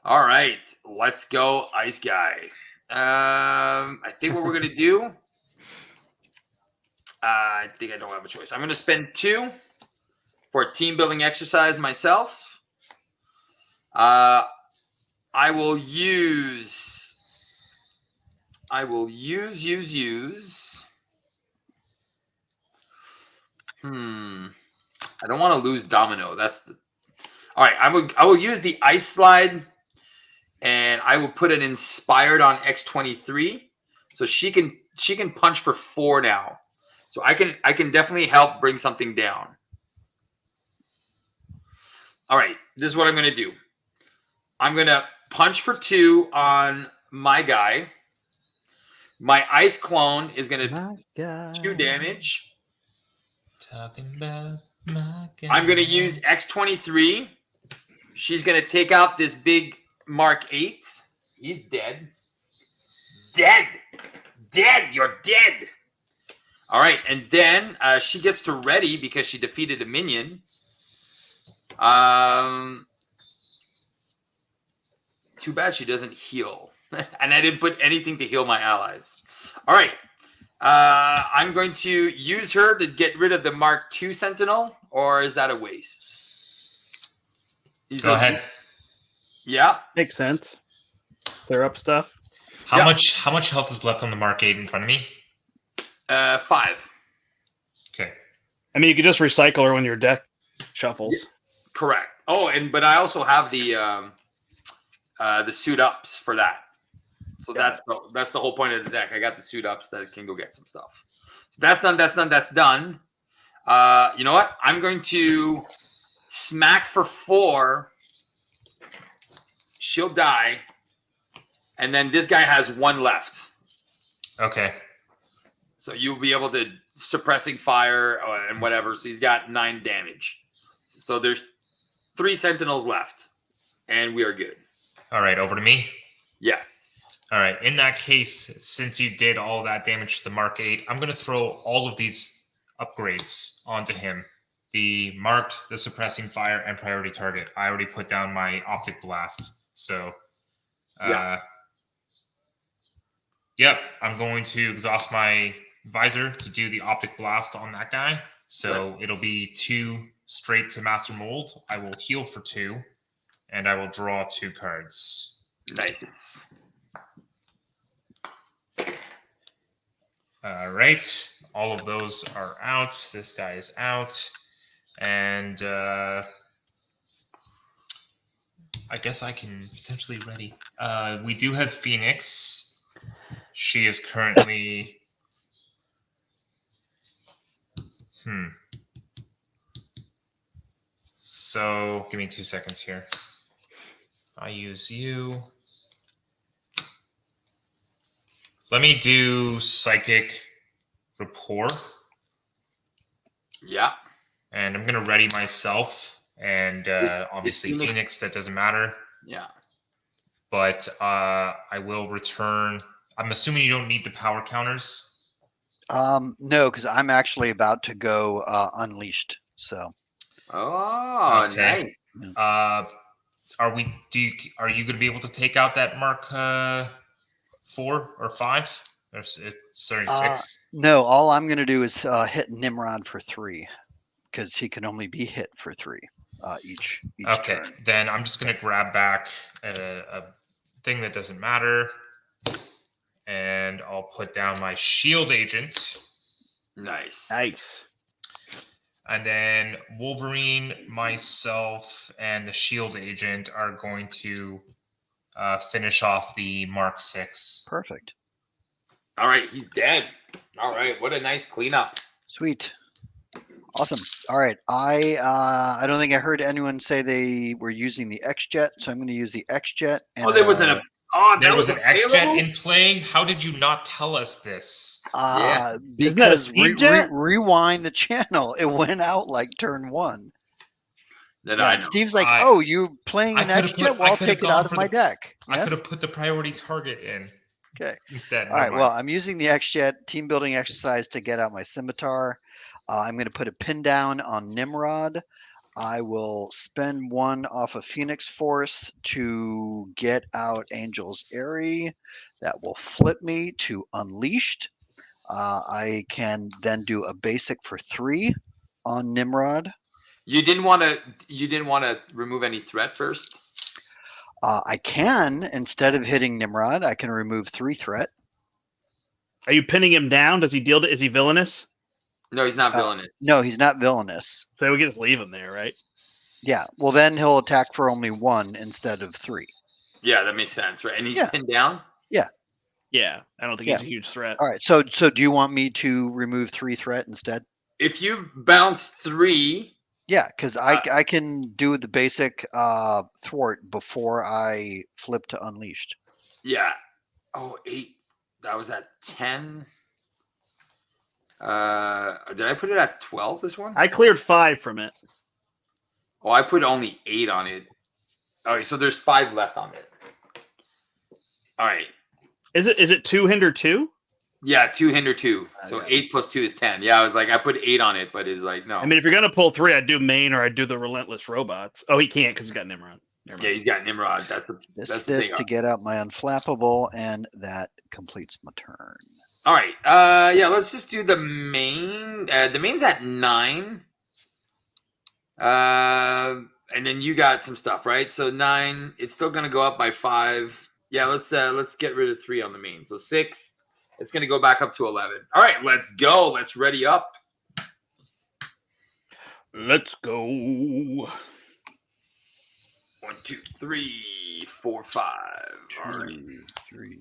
All right, let's go, Ice Guy. I think what we're gonna do. I think I don't have a choice. I'm gonna spend 2 for a team building exercise myself. I will use I will use. I don't want to lose Domino. That's the. All right. I will use the Ice Slide, and I will put an Inspired on X23, so she can punch for 4 now. So I can definitely help bring something down. All right. This is what I'm going to do. I'm going to punch for 2 on my guy. My Ice Clone is going to 2 damage. Talking about my guy. I'm going to use X23. She's going to take out this big Mark 8. He's dead. Dead. You're dead. All right. And then she gets to ready because she defeated a minion. Too bad she doesn't heal. And I didn't put anything to heal my allies. All right. I'm going to use her to get rid of the Mark II Sentinel, or is that a waste? Go ahead. Yeah. Makes sense. Clear up stuff. How much health is left on the Mark 8 in front of me? 5. Okay. I mean, you could just recycle her when your deck shuffles. Correct. Oh, but I also have the suit ups for that. So that's the whole point of the deck. I got the suit ups that can go get some stuff. So that's done. That's done. You know what? I'm going to smack for 4. She'll die. And then this guy has 1 left. Okay. So you'll be able to suppressing fire and whatever. So he's got 9 damage. So there's 3 sentinels left. And we are good. All right, over to me. Yes. All right. In that case, since you did all that damage to the Mark 8, I'm going to throw all of these upgrades onto him. The marked, the suppressing fire, and priority target. I already put down my optic blast. So, yep, I'm going to exhaust my visor to do the optic blast on that guy. So it'll be 2 straight to Mastermold. I will heal for 2, and I will draw 2 cards. Nice. All right, all of those are out. This guy is out, and I guess I can potentially ready. We do have Phoenix. She is currently. So give me 2 seconds here. I use you. Let me do Psychic Rapport. Yeah. And I'm going to ready myself. And obviously Phoenix, that doesn't matter. Yeah. But I will return. I'm assuming you don't need the power counters. No, because I'm actually about to go Unleashed. So. Oh, okay. Nice. Are you going to be able to take out that Mark 4 or 5? Or sorry, 6? No, all I'm going to do is hit Nimrod for 3, because he can only be hit for 3 each okay, turn. then I'm just going to grab back a thing that doesn't matter, and I'll put down my Shield Agent. Nice. And then Wolverine, myself, and the Shield Agent are going to finish off the Mark 6. Perfect. All right, he's dead. All right, what a nice cleanup. Sweet. Awesome. All right. I don't think I heard anyone say they were using the X-Jet, so I'm going to use the X-Jet. And, there was an X-Jet in play? How did you not tell us this? Because rewind the channel. It went out like turn 1. Steve's like, "Oh, you're playing an X-Jet? Well, I'll take it out of my deck." I could have put the priority target in. Okay. Instead. All right. Well, I'm using the X-Jet team building exercise to get out my scimitar. I'm going to put a pin down on Nimrod. I will spend 1 off of Phoenix Force to get out Angel's Airy. That will flip me to Unleashed. I can then do a basic for 3 on Nimrod. You didn't want to remove any threat first? I can, instead of hitting Nimrod, I can remove 3 threat. Are you pinning him down? Does he deal? Is he villainous? No, he's not villainous. No, he's not villainous. So we can just leave him there, right? Yeah. Well, then he'll attack for only 1 instead of 3. Yeah, that makes sense, right? And he's Yeah. pinned down? Yeah, I don't think he's a huge threat. All right. So do you want me to remove 3 threat instead? If you bounce 3... Yeah, because I can do the basic thwart before I flip to unleashed. Yeah. Oh, 8. That was at 10. Did I put it at 12, this one? I cleared 5 from it. Oh, I put only 8 on it. All right, so there's 5 left on it. All right. Is it 2 hinder 2? Yeah, 2 hinder 2. So 8 plus 2 is 10. Yeah, I was like, I put 8 on it, but it's like, no. I mean, if you're gonna pull 3, I'd do main or I'd do the relentless robots. Oh, he can't because he's got Nimrod. Never mind. Yeah, he's got Nimrod. That's the This thing. to get out my unflappable, and that completes my turn. All right. Yeah, let's just do the main. The main's at 9. And then you got some stuff, right? So 9, it's still gonna go up by 5. Yeah, let's get rid of 3 on the main. So 6, it's gonna go back up to 11. All right, let's go. Let's ready up. Let's go. 1, 2, 3, 4, 5. All right. 3,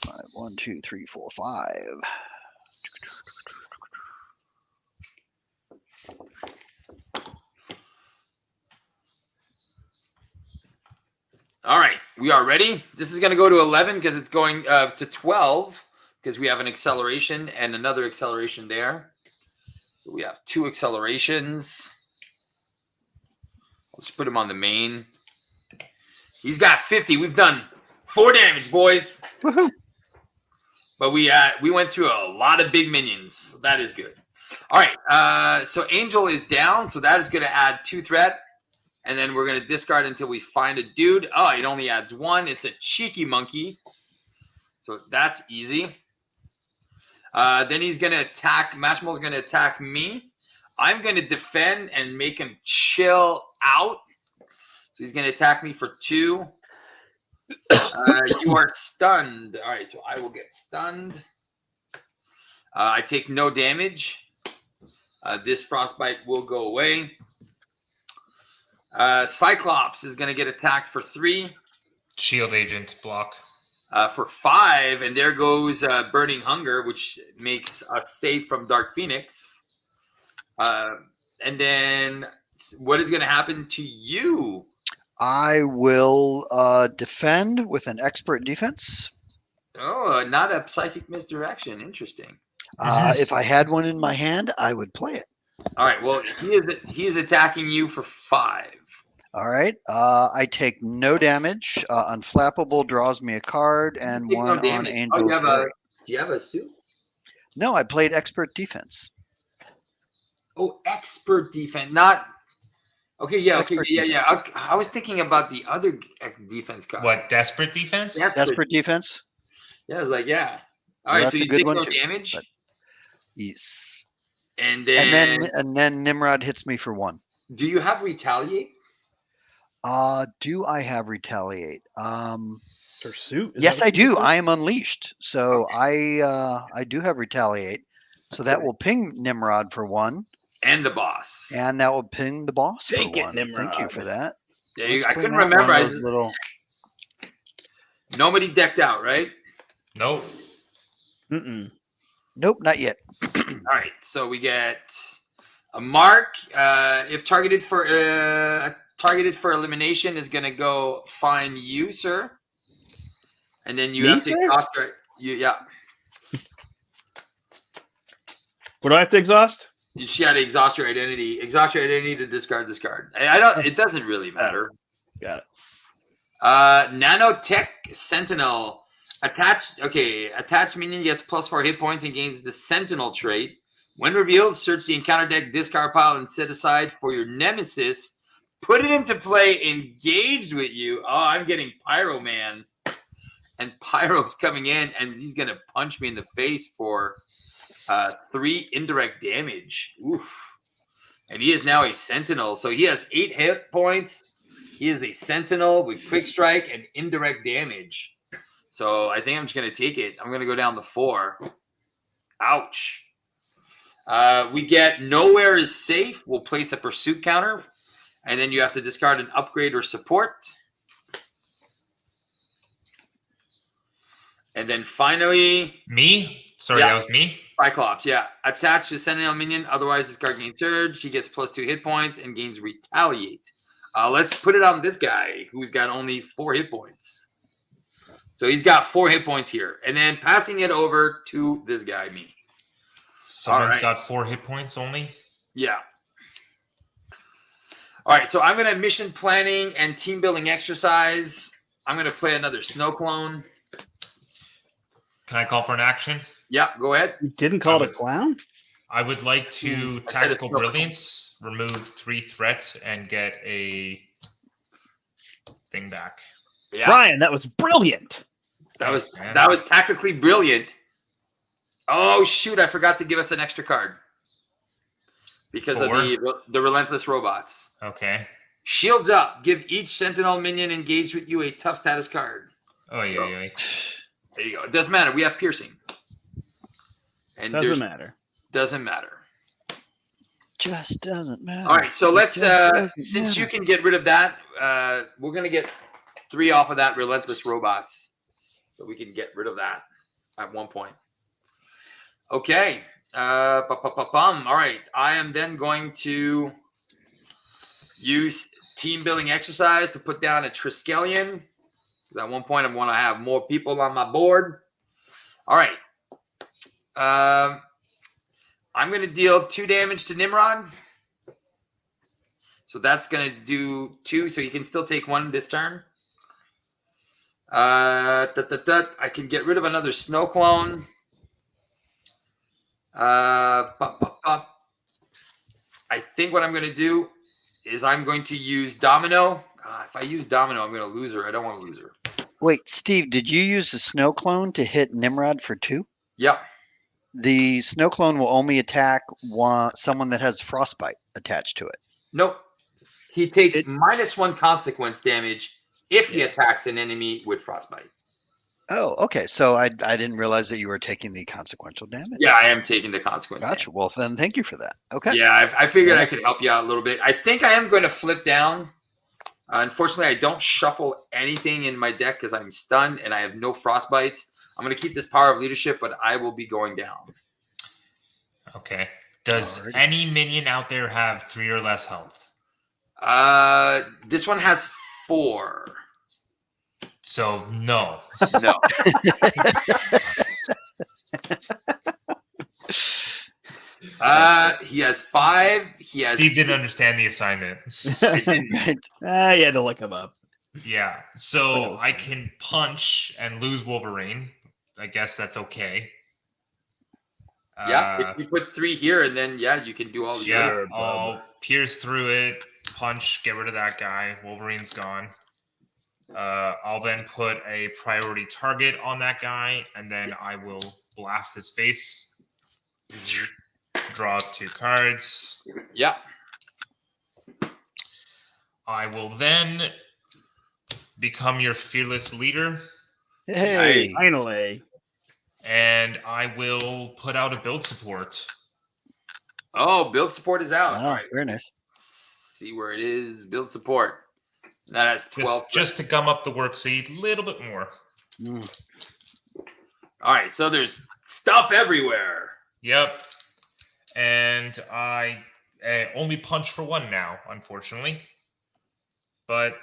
5. 1, 2, 3, 4, 5. All right, we are ready. This is going to go to 11 because it's going to 12 because we have an acceleration and another acceleration there. So we have 2 accelerations. Let's put him on the main. He's got 50. We've done 4 damage, boys. Woohoo! But we went through a lot of big minions. So that is good. All right, so Angel is down, so that is going to add 2 threat. And then we're going to discard until we find a dude. Oh, it only adds 1. It's a cheeky monkey. So that's easy. Then he's going to attack. Mastermold's going to attack me. I'm going to defend and make him chill out. So he's going to attack me for 2. You are stunned. All right, so I will get stunned. I take no damage. This frostbite will go away. Cyclops is going to get attacked for 3. Shield agent block. For 5, and there goes Burning Hunger, which makes us safe from Dark Phoenix. And then what is going to happen to you? I will defend with an expert defense. Oh, not a psychic misdirection. Interesting. If I had one in my hand, I would play it. All right. Well, he is attacking you for 5. All right. I take no damage. Unflappable draws me a card and Take 1 no on damage. Angel's Do you have a suit? No, I played expert defense. Oh, expert defense, not. Okay, yeah, okay, Expert yeah. I was thinking about the other defense card. What, desperate defense? Yes. Desperate defense? Yeah, I was like, yeah. All Well, right, so that's a you good take one no too, damage, but- Yes. and then And then Nimrod hits me for 1. do you have retaliate? Do I have retaliate? Or suit? Is Yes, that I what you do. said? I am unleashed. So I do have retaliate. So that will ping Nimrod for 1. And the boss. And that will ping the boss Take for it, 1. Thank you Nimrod. for that. Yeah, Let's I bring couldn't out remember. one of those little. Nobody decked out, right? Nope. Mm-mm. Nope, not yet. All right, so we get a mark. If targeted for elimination, is going to go find you, sir. And then you Me, have to sir? exhaust. Yeah, What do I have to exhaust? she had to exhaust your identity. Exhaust your identity to discard this card. I don't. It doesn't really matter. Got it. Nanotech Sentinel. Attached minion gets +4 hit points and gains the Sentinel trait. When revealed, search the encounter deck, discard pile, and set aside for your nemesis. Put it into play, engaged with you. Oh, I'm getting Pyro Man. And Pyro's coming in, and he's going to punch me in the face for 3 indirect damage. Oof. And he is now a Sentinel. So he has 8 hit points. He is a Sentinel with Quick Strike and indirect damage. So I think I'm just going to take it. I'm going to go down to 4. Ouch. We get nowhere is safe. We'll place a pursuit counter. And then you have to discard an upgrade or support. And then finally... Me? Sorry, that was me? Cyclops, yeah. Attached to Sentinel minion. Otherwise, this card gains Surge. He gets +2 hit points and gains Retaliate. Let's put it on this guy who's got only 4 hit points. So he's got 4 hit points here. And then passing it over to this guy, me. Someone's got 4 hit points only? Yeah. All right, so I'm going to mission planning and team building exercise. I'm going to play another snow clone. Can I call for an action? Yeah, go ahead. You didn't call it a clown? I would like to Tactical Brilliance, remove 3 threats, and get a thing back. Yeah. Brian, that was brilliant. That was tactically brilliant. Oh, shoot, I forgot to give us an extra card. Because of the Relentless Robots. Okay. Shields up. Give each Sentinel minion engaged with you a tough status card. Oh, yeah. There you go. It doesn't matter. We have piercing. And doesn't matter. Doesn't matter. Just doesn't matter. All right. So let's, since you can get rid of that, we're going to get 3 off of that Relentless Robots. So we can get rid of that at one point. Okay. All right. I am then going to use team building exercise to put down a Triskelion. At one point, I want to have more people on my board. All right. I'm going to deal 2 damage to Nimrod. So that's going to do 2. So you can still take 1 this turn. I can get rid of another snow clone. I think what I'm going to do is I'm going to use Domino. If I use Domino, I'm going to lose her. I don't want to lose her. Wait, Steve, did you use the snow clone to hit Nimrod for 2? Yep. The snow clone will only attack someone that has frostbite attached to it. Nope. He takes -1 consequence damage if he attacks an enemy with frostbite. Oh, okay. So I didn't realize that you were taking the consequential damage. Yeah, I am taking the consequence. Gotcha. Damage. Well, then thank you for that. Okay. Yeah, I figured I could help you out a little bit. I think I am going to flip down. Unfortunately, I don't shuffle anything in my deck because I'm stunned and I have no frostbites. I'm going to keep this power of leadership, but I will be going down. Okay. Does any minion out there have 3 or less health? This one has 4. So no. No. He has 5. Steve didn't understand the assignment. You had to look him up. Yeah. So I can punch and lose Wolverine. I guess that's okay. Yeah, if you put 3 here, and then you can do all the other. I'll pierce through it, punch, get rid of that guy. Wolverine's gone. I'll then put a priority target on that guy, and then I will blast his face. Draw 2 cards. Yeah. I will then become your fearless leader. Hey, finally. And I will put out a build support. Oh, build support is out. Oh, all right. Very nice. See where it is. Build support. That has 12. Just to gum up the work a little bit more. All right. So there's stuff everywhere. Yep. And I only punch for 1 now, unfortunately. But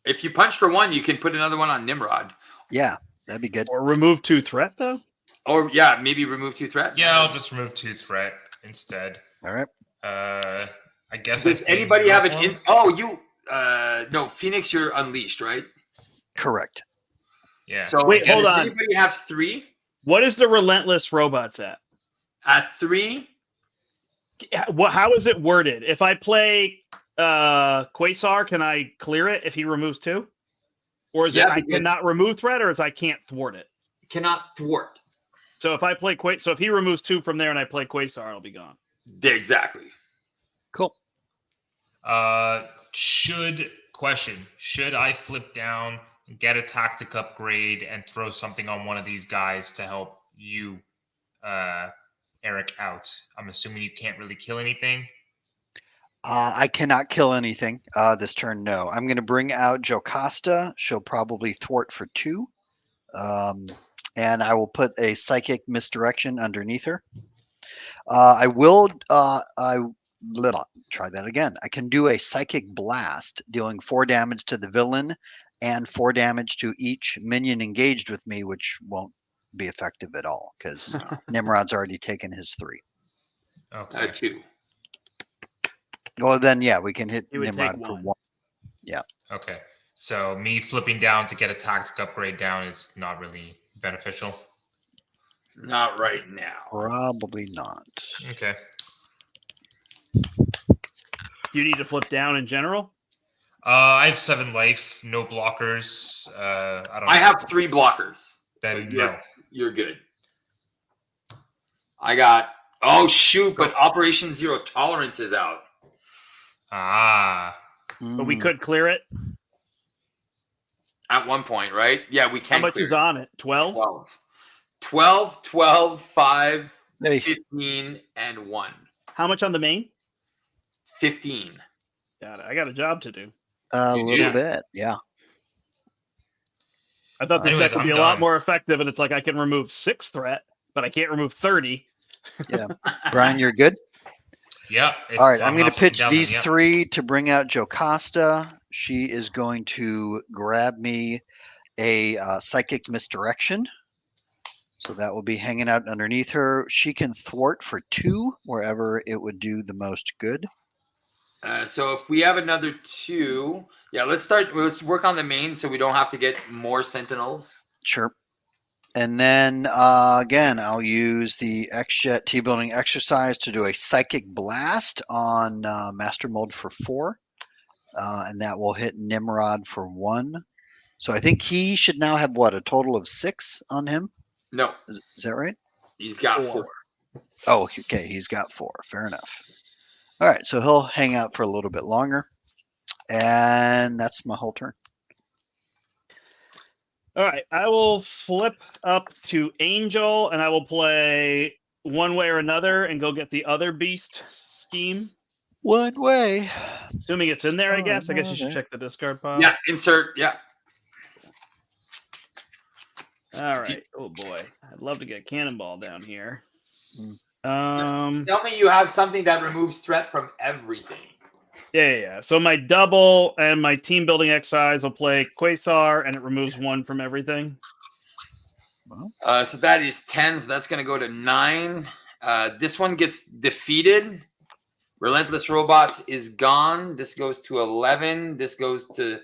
if you punch for 1, you can put another one on Nimrod. Yeah, that'd be good. Or remove 2 threat, though? Or, maybe remove 2 threat. Yeah, I'll just remove 2 threat instead. All right. I guess. Does anybody have an... no, Phoenix, you're unleashed, right? Correct. Yeah. So wait, hold on. Does anybody have 3? What is the Relentless Robots at? At 3? How is it worded? If I play Quasar, can I clear it if he removes 2? Or is it I cannot remove threat, or is I can't thwart it? Cannot thwart. So if I play so if he removes 2 from there and I play Quasar, I'll be gone. Exactly. Cool. Should question: should I flip down, get a tactic upgrade, and throw something on one of these guys to help you, Eric, out? I'm assuming you can't really kill anything. I cannot kill anything this turn. No, I'm going to bring out Jocasta. She'll probably thwart for 2, and I will put a psychic misdirection underneath her. I will. Try that again. I can do a psychic blast, dealing 4 damage to the villain and 4 damage to each minion engaged with me, which won't be effective at all because Nimrod's already taken his 3. Okay. 2. Well, then yeah, we can hit He would Nimrod take for 1. 1. Yeah. Okay. So me flipping down to get a tactic upgrade down is not really beneficial. Not right now. Probably not. Okay. Do you need to flip down in general? I have 7 life, no blockers. I don't. I have 3 blockers. Then So no. You're good. I got. Oh shoot! But Operation Zero Tolerance is out. Ah. But we could clear it. At one point, right? Yeah, we can. How much clear is it. on it? 12? 12, 5, Hey. 15, and 1. How much on the main? 15. Got it. I got a job to do. A You little do. bit. Yeah. I thought this Anyways, deck would be I'm a lot done. more effective, and it's like I can remove 6 threat, but I can't remove 30. Brian, you're good. Yeah. If All right, I'm going not to flipping pitch down, these then yeah. 3 to bring out Jocasta. She is going to grab me a psychic misdirection. So that will be hanging out underneath her. She can thwart for 2 wherever it would do the most good. So if we have another 2, yeah, let's work on the main so we don't have to get more sentinels. Sure. And then again, I'll use the X-Jet T-Building exercise to do a psychic blast on Mastermold for 4. And that will hit Nimrod for 1. So I think he should now have what, a total of 6 on him? No, Is that right? he's got 4. 4. Oh, okay. He's got 4. Fair enough. All right. So he'll hang out for a little bit longer. And that's my whole turn. All right, I will flip up to Angel, and I will play one way or another and go get the other beast scheme. One way. Assuming it's in there, I Oh, guess. I guess you should okay. check the discard pile. Yeah, insert. Yeah. All right. Oh boy, I'd love to get Cannonball down here. Mm. Tell me you have something that removes threat from everything. Yeah. So my double and my team building exercise will play Quasar, and it removes 1 from everything. So that is 10. So that's going to go to 9. This one gets defeated. Relentless Robots is gone. This goes to 11. This goes to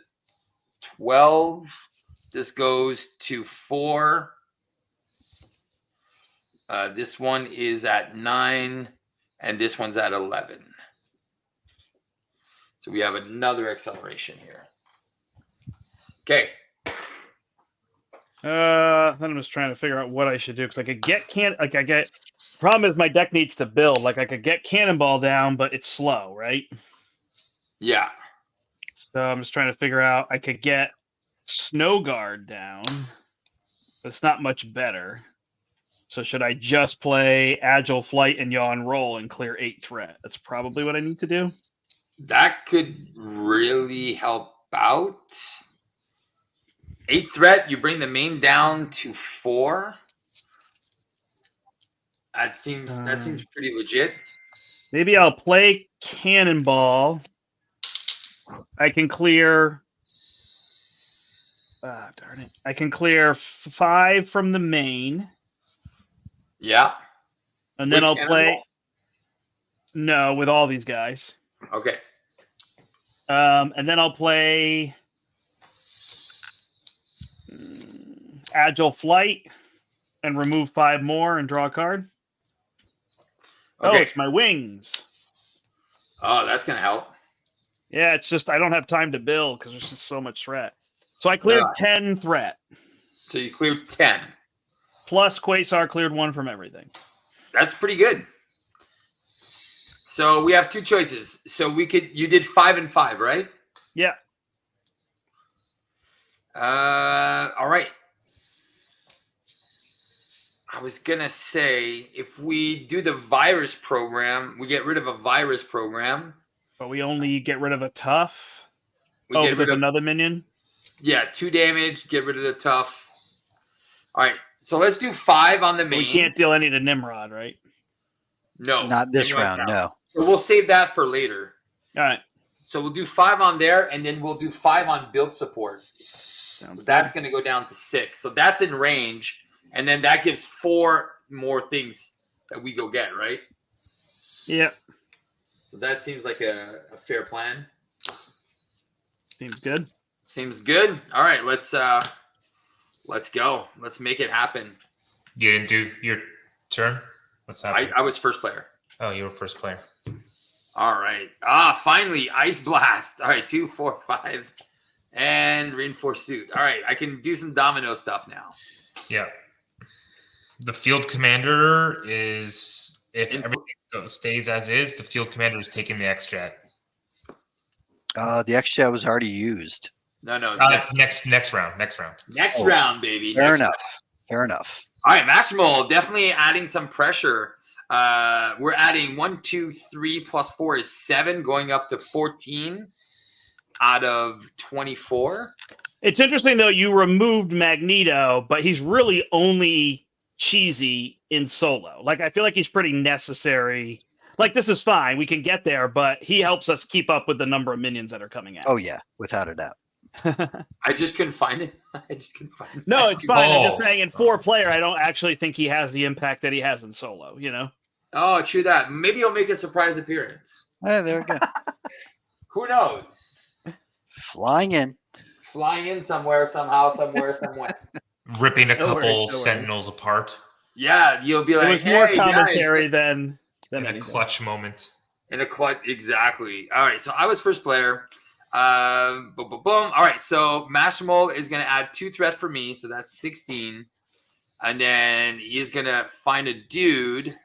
12. This goes to 4. This one is at 9. And this one's at 11. So we have another acceleration here. Okay. Then I'm just trying to figure out what I should do because I could get problem is my deck needs to build. Like I could get Cannonball down, but it's slow, right? Yeah. So I'm just trying to figure out I could get Snow Guard down, but it's not much better. So should I just play Agile Flight and Yaw and Roll and clear 8 threat? That's probably what I need to do. That could really help out. 8 threat, you bring the main down to 4. That seems pretty legit. Maybe I'll play Cannonball. I can clear. Darn it! I can clear 5 from the main, Yeah. and then With I'll play. No, with all these guys. Okay. And then I'll play Agile Flight and remove 5 more and draw a card. Okay. Oh, it's my wings. Oh, that's gonna help. Yeah, it's just I don't have time to build because there's just so much threat. So I cleared 10 threat. So you cleared 10. Plus Quasar cleared 1 from everything. That's pretty good. So we have 2 choices. So you did 5 and 5, right? Yeah. All right. I was gonna say if we do the virus program, we get rid of a virus program. But we only get rid of a tough. We get but rid there's of another minion. 2 damage. Get rid of the tough. All right. So let's do 5 on the main. We can't deal any to Nimrod, right? No, Not this round. No. So we'll save that for later. All right. So we'll do 5 on there, and then we'll do 5 on build support. That's going to go down to 6. So that's in range, and then that gives 4 more things that we go get, right? Yep. So that seems like a fair plan. Seems good. Seems good. All right, let's go. Let's make it happen. You didn't do your turn? What's happening? I was first player. Oh, you were first player. All right. Finally, Ice Blast. All right, 2, 4, 5, and Reinforced Suit. All right, I can do some domino stuff now. Yeah. The field commander is, if everything stays as is, the field commander is taking the X-Jet. The X-Jet was already used. No. Next round. Next round, baby. Fair Next enough. round. Fair enough. All right, Mastermold, definitely adding some pressure. We're adding 1, 2, 3 plus 4 is 7, going up to 14 out of 24. It's interesting though. You removed Magneto, but he's really only cheesy in solo. Like I feel like he's pretty necessary. Like this is fine, we can get there, but he helps us keep up with the number of minions that are coming out. Oh yeah, without a doubt. I just couldn't find it. No, it's fine. I'm just saying in 4-player, I don't actually think he has the impact that he has in solo, you know? Oh, true that. Maybe he'll make a surprise appearance. Hey, there we go. Who knows? Flying in somewhere, somehow, somewhere. Ripping a Don't worry, couple don't worry. Sentinels apart Yeah, you'll be like, It was more hey, commentary guys, than in a anything. clutch moment. in a clutch. Exactly. All right, so I was first player. Boom. All right, so Mastermold is going to add 2 threat for me, so that's 16. And then he's going to find a dude.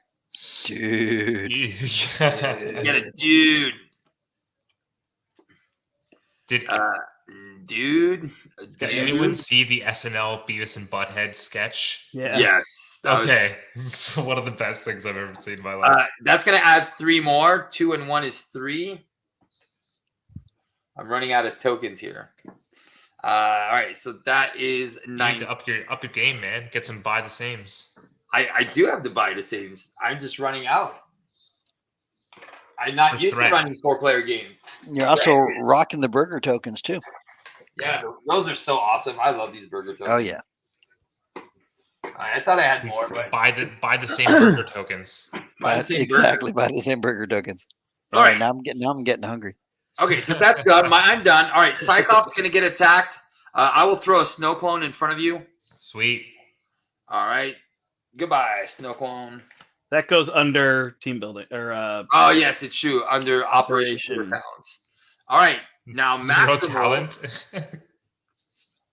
dude. Get a dude. Did Dude. anyone see the SNL Beavis and Butthead sketch? Yeah. Yes. That Okay. It's one of the best things I've ever seen in my life. That's going to add 3 more. 2 and 1 is 3. I'm running out of tokens here. All right, so that is You 9. need to up your game, man. Get some buy the sames. I do have to buy the saves. I'm just running out. I'm not For used threat. to running 4-player games. You're also rocking the burger tokens too. Yeah, those are so awesome. I love these burger tokens. Oh yeah. I thought I had more, but Buy the same burger tokens. buy the That's same burger. exactly by the same burger tokens. All All right. right, now I'm getting hungry. Okay, so that's done. I'm done. All right, Cyclops going to get attacked. I will throw a snow clone in front of you. Sweet. All right. Goodbye, snow clone. That goes under team building or Oh, yes, it's true. Under Operation Operation. Zero Talents. All right. Now, Zero Mastermold talent.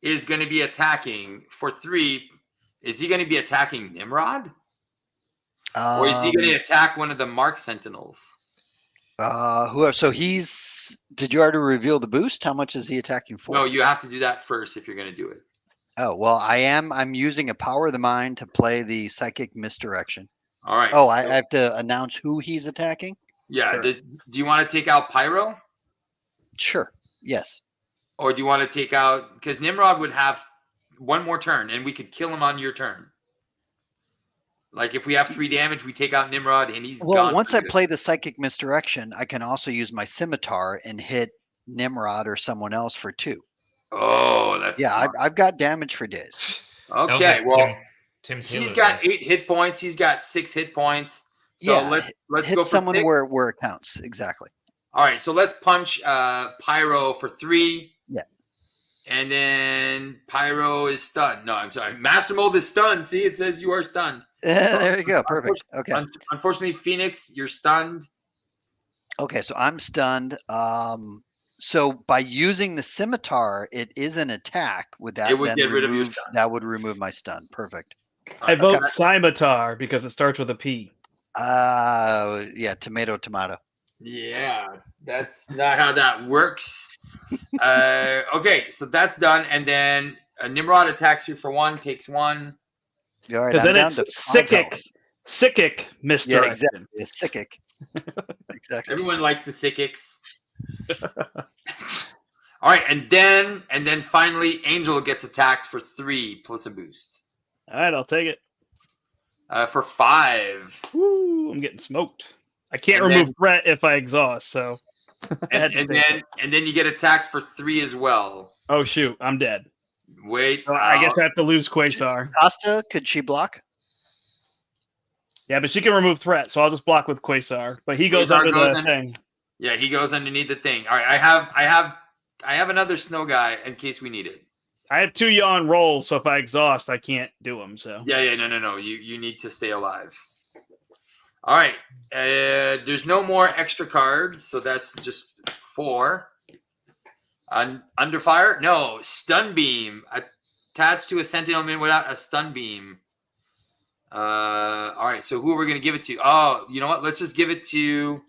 is going to be attacking for 3. Is he going to be attacking Nimrod? Or is he going to attack one of the Mark Sentinels? So he's. Did you already reveal the boost? How much is he attacking for? No, you have to do that first if you're going to do it. Oh well, I'm using a power of the mind to play the psychic misdirection. All right. Oh, so- I have to announce who he's attacking. Yeah. Sure. Do you want to take out Pyro? Sure. Yes. Or do you want to take out... Because Nimrod would have 1 more turn, and we could kill him on your turn. Like, if we have 3 damage, we take out Nimrod, and he's Well, gone. once for I good. play the psychic misdirection, I can also use my scimitar and hit Nimrod or someone else for 2. Oh, that's... Yeah, smart. I've got damage for days. That was Okay, like well... Tim Taylor. He's got 8 hit points. He's got 6 hit points. So Yeah, let's Hit go for someone 6. where it counts. Exactly. All right, so let's punch Pyro for 3. Yeah. And then Pyro is stunned. No, I'm sorry. Mastermold is stunned. See, it says you are stunned. There you go. Perfect. Okay. Unfortunately, Phoenix, you're stunned. Okay, so I'm stunned. So by using the scimitar, it is an attack. Would that It would then get rid of your remove- stun. That would remove my stun. Perfect. I vote Scimitar because it starts with a P. Yeah, tomato. Yeah, that's not how that works. Okay, so that's done, and then Nimrod attacks you for 1, takes 1. All right, Because I'm then down it's to 5 Sickic. health. Sickic Yeah, misdirection. exactly. It's sickic. Exactly. Everyone likes the Sickics. All right, and then finally, Angel gets attacked for 3 plus a boost. All right, I'll take it. For 5. Woo, I'm getting smoked. I can't And remove then- threat if I exhaust, so. I had to And take it. then you get attacked for 3 as well. Oh shoot, I'm dead. Wait, So I guess I have to lose Quasar. Costa, could she block? Yeah, but she can remove threat, so I'll just block with Quasar. But he goes Quasar under goes the in. thing. yeah, he goes underneath the thing. All right, I have another snow guy in case we need it. I have 2 yawn rolls, so if I exhaust, I can't do them. So Yeah, no. You need to stay alive. All right. There's no more extra cards, so that's just 4. Under fire? No. Stun beam attached to a sentinel minion without a stun beam. All right. So who are we going to give it to? Oh, you know what? Let's just give it to.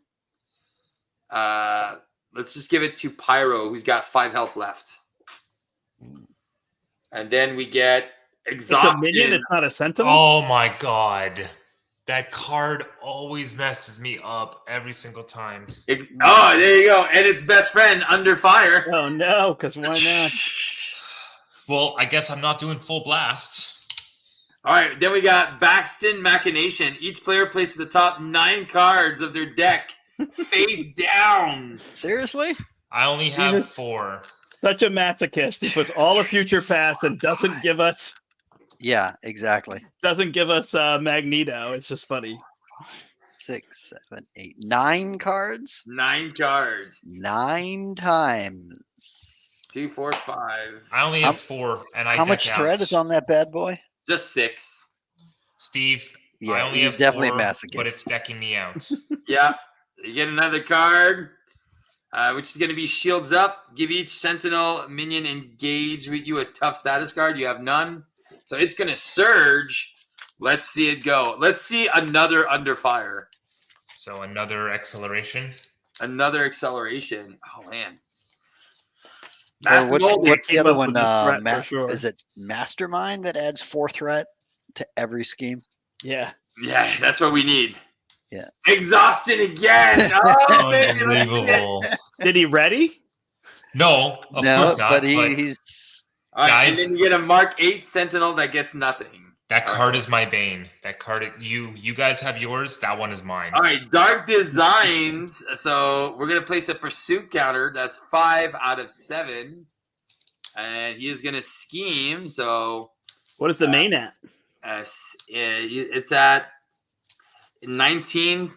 Pyro, who's got 5 health left. And then we get it's a exhausted. minion. It's not a sentinel. Oh my god. That card always messes me up every single time. Oh, there you go. And its best friend, Under Fire. Oh no, because why not? Well, I guess I'm not doing full blast. All right, then we got Baxton Machination. Each player places the top 9 cards of their deck face down. Seriously? I only have Jesus. 4. Such a masochist. He puts all the future past and doesn't give us Yeah, exactly. Magneto. It's just funny. 6, 7, 8, 9 cards. 9 cards. 9 times. 2, 4, 5. I only have 4, and I How deck much thread out. is on that bad boy? Just 6. Steve, I Yeah, only he's have definitely 4, masochist. but it's decking me out. Yeah. You get another card, which is going to be Shields Up. Give each Sentinel minion engage with you a tough status card. You have none. So it's going to surge. Let's see it go. Let's see another Under Fire. So another acceleration. Another acceleration. Oh, man. Or Mastermold. what's the keep other up one? with this threat for sure. Is it Mastermind that adds 4 threat to every scheme? Yeah. Yeah, that's what we need. Yeah. Exhaustion again. Oh, baby, let's get. Unbelievable. Did he ready? No, of course not. but But he's All right, Guys. and then you get a Mark 8 Sentinel that gets nothing. that card is my bane. That card, you guys have yours. That one is mine. All right, Dark Designs. So we're going to place a pursuit counter. That's 5 out of 7. And he is going to scheme. So What is the main at? it's at 19.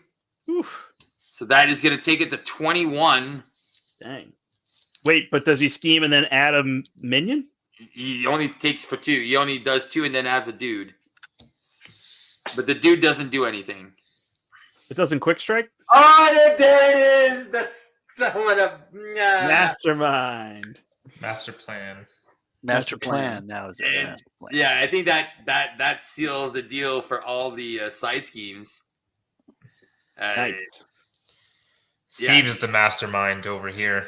Oof, So that is going to take it to 21. dang. Wait, but does he scheme and then add a minion? He only takes for 2. He only does 2 and then adds a dude. But the dude doesn't do anything. It doesn't quick strike? Oh, there it is. That's someone up. Mastermind. Master plan. master plan. plan. Now is And- master plan. Yeah, I think that seals the deal for all the side schemes. Nice. Steve is the mastermind over here.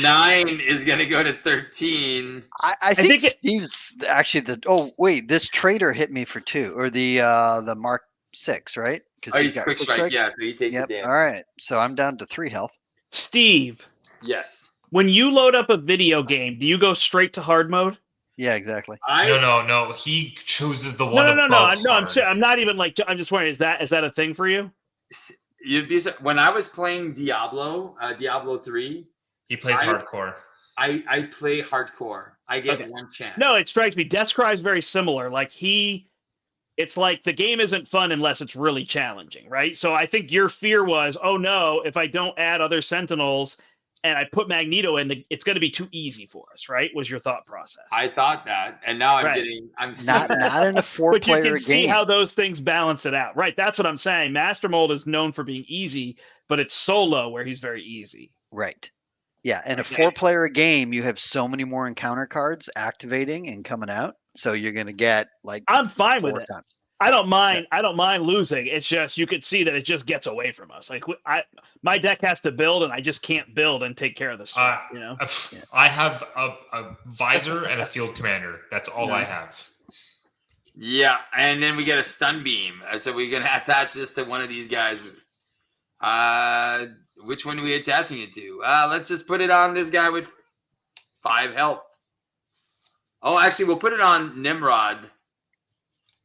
9 is going to go to 13. I think think it- Steve's actually the. Oh wait, this trader hit me for 2, or the Mark 6, right? Because Oh, he's quick strike. Yeah, so he takes Yep. it All down. right, so I'm down to 3 health. Steve, Yes. when you load up a video game, do you go straight to hard mode? Yeah, exactly. No. He chooses the one. No. above I'm hard. I'm not even like. I'm just wondering. Is that a thing for you? When I was playing Diablo 3, He plays hardcore. I play hardcore. I get Okay. 1 chance. No, it strikes me. Deskcry is very similar. Like it's like the game isn't fun unless it's really challenging, right? So I think your fear was, oh no, if I don't add other Sentinels and I put Magneto in, it's going to be too easy for us, right? Was your thought process? I thought that, and now I'm Right. I'm Not in a But you 4-player can see game. how those things balance it out, right? That's what I'm saying. Mastermold is known for being easy, but it's solo where he's very easy. Right. Yeah, in a Okay. 4-player game, you have so many more encounter cards activating and coming out, so you're gonna get like. I'm fine with 4 it. times. I don't mind. I don't mind losing. It's just you could see that it just gets away from us. Like my deck has to build, and I just can't build and take care of the stuff. You know. I have a visor and a field commander. That's all I have. Yeah, and then we get a stun beam. So we're gonna attach this to one of these guys. Which one are we attaching it to? Let's just put it on this guy with 5 health. Oh, actually, we'll put it on Nimrod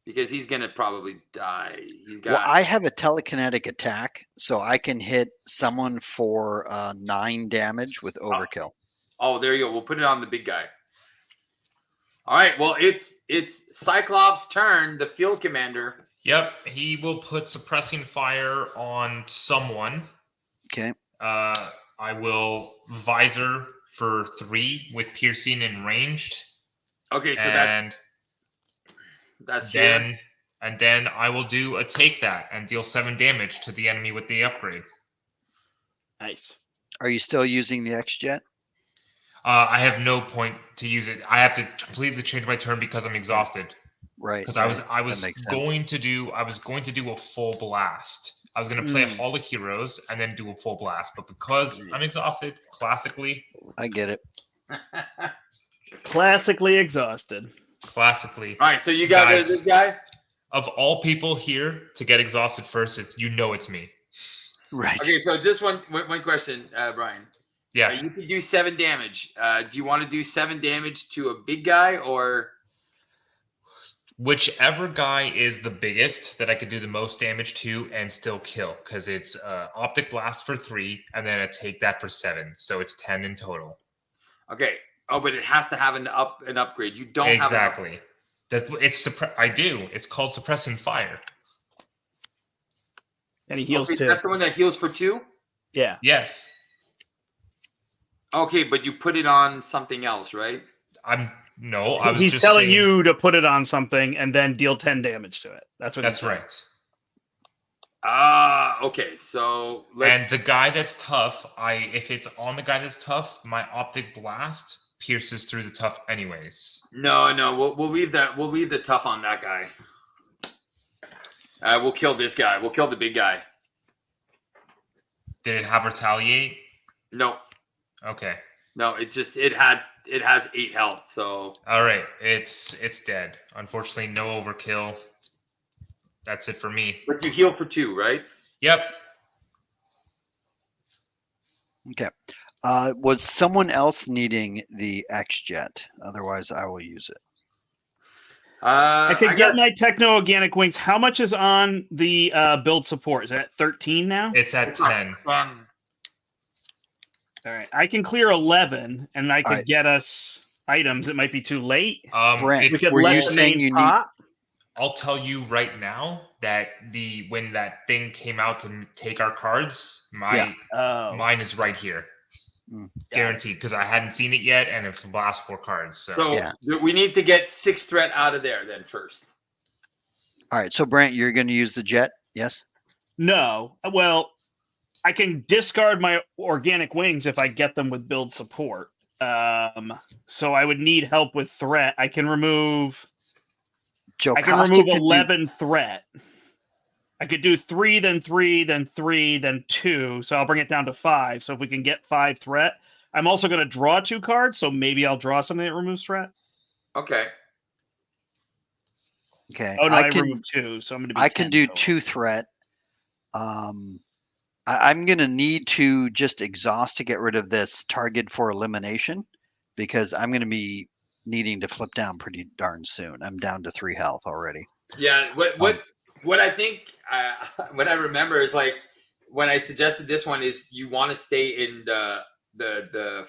because he's gonna probably die. He's got. Well, I have a telekinetic attack, so I can hit someone for 9 damage with overkill. Oh, there you go. We'll put it on the big guy. All right. Well, it's Cyclops' turn. The field commander. Yep, he will put suppressing fire on someone. Okay. I will visor for 3 with piercing and ranged. Okay, so that's then here. And then I will do a take that and deal 7 damage to the enemy with the upgrade. Nice. Are you still using the X-Jet? I have no point to use it. I have to completely change my turn because I'm exhausted. Right. Because I was going to do a full blast. I was going to play a Hall of Heroes and then do a full blast, but because I'm exhausted, classically, I get it. Classically exhausted. Classically. All right, so you got this guy. Of all people here to get exhausted first, it's me. Right. Okay, so just one question, Brian. Yeah. You can do 7 damage. Do you want to do 7 damage to a big guy or? Whichever guy is the biggest that I could do the most damage to and still kill, because it's Optic Blast for 3 and then a take that for 7, so it's 10 in total. Okay. Oh, but it has to have an upgrade. You don't exactly. I do. It's called suppressing fire. And he heals 2. That's the one that heals for 2? Yeah. Yes. Okay, but you put it on something else, right? I was He's just telling saying, you to put it on something and then deal 10 damage to it. That's what. That's right. Okay. So let's. And the guy that's tough, if it's on the guy that's tough, my Optic Blast pierces through the tough anyways. No, we'll leave that. We'll leave the tough on that guy. We'll kill this guy. We'll kill the big guy. Did it have retaliate? No. Okay. No, it has 8 health. So. All right, it's dead. Unfortunately, no overkill. That's it for me. But you heal for 2, right? Yep. Okay. Was someone else needing the X-Jet? Otherwise, I will use it. I could get my techno-organic wings. How much is on the build support? Is that 13 now? It's at 10. All right. I can clear 11, and I could get us items. It might be too late. Brent, we could were let you the saying main you pot. I'll tell you right now that when that thing came out to take our cards, mine is right here. Guaranteed, because I hadn't seen it yet, and it's the last 4 cards. So we need to get 6 threat out of there then first. All right. So Brent, you're going to use the jet? Yes? No. Well, I can discard my organic wings if I get them with build support. So I would need help with threat. I can remove 11 threat. I could do 3, then 3, then 3, then 2. So I'll bring it down to 5. So if we can get 5 threat, I'm also going to draw 2 cards. So maybe I'll draw something that removes threat. Okay. Okay. Oh no, I remove 2. So I'm going to be. I can do 2 threat. I'm going to need to just exhaust to get rid of this target for elimination because I'm going to be needing to flip down pretty darn soon. I'm down to 3 health already. Yeah. What I think, what I remember is like when I suggested this one is you want to stay in the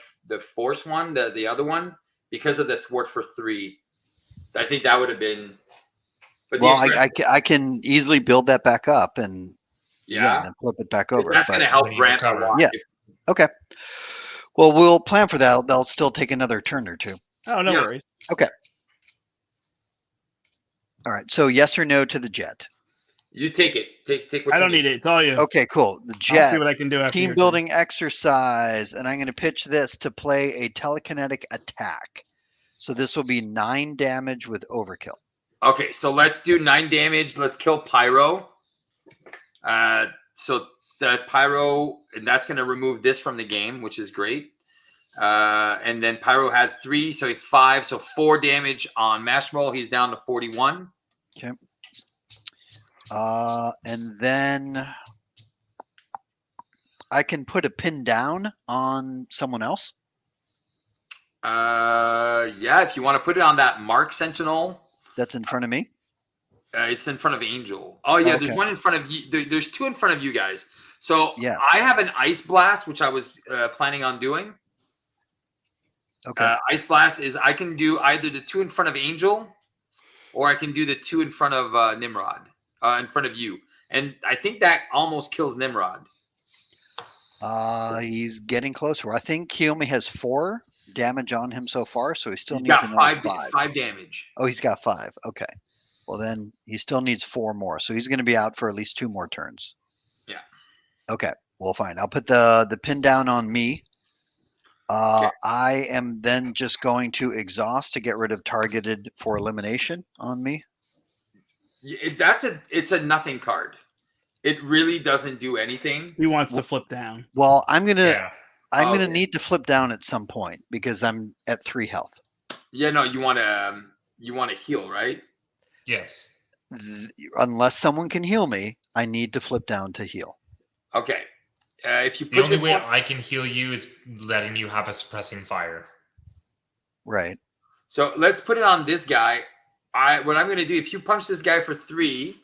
force one, the other one, because of the thwart for 3. I think that would have been. But well, I can easily build that back up and then flip it back over. That's going to help Brant a lot. Yeah. Okay. Well, we'll plan for that. They'll still take another turn or 2. Oh, no worries. Okay. All right. So yes or no to the jet? You take it. Take what I don't need it. It's all you. Okay, cool. The jet. I'll see what I can do after team building exercise, and I'm going to pitch this to play a telekinetic attack. So this will be 9 damage with overkill. Okay, so let's do 9 damage. Let's kill Pyro. So the Pyro, and that's going to remove this from the game, which is great. And then Pyro had 3, so 5, so 4 damage on Mastermold. He's down to 41. Okay. And then I can put a pin down on someone else. Yeah, if you want to put it on that Mark Sentinel. That's in front of me. It's in front of Angel. Oh yeah, Okay. there's one in front of you. There's 2 in front of you guys. So Yeah. I have an Ice Blast, which I was planning on doing. Okay. Ice Blast is I can do either the 2 in front of Angel, or I can do the 2 in front of Nimrod, in front of you. And I think that almost kills Nimrod. He's getting closer. I think he only has 4 damage on him so far, so he still He's needs got another 5 5. damage. Oh, he's got 5. Okay. Well, then he still needs 4 more, so he's going to be out for at least 2 more turns. Yeah. Okay. Well, fine. I'll put the pin down on me. Okay. I am then just going to exhaust to get rid of targeted for elimination on me. It's a nothing card. It really doesn't do anything. He wants to flip down. Well, I'm gonna Yeah. Okay. need to flip down at some point because I'm at 3 health. Yeah, no, you want to heal, right? Yes. Unless someone can heal me, I need to flip down to heal. Okay. If you The put only this way one- I can heal you is letting you have a suppressing fire. Right. So let's put it on this guy. What I'm going to do, if you punch this guy for 3,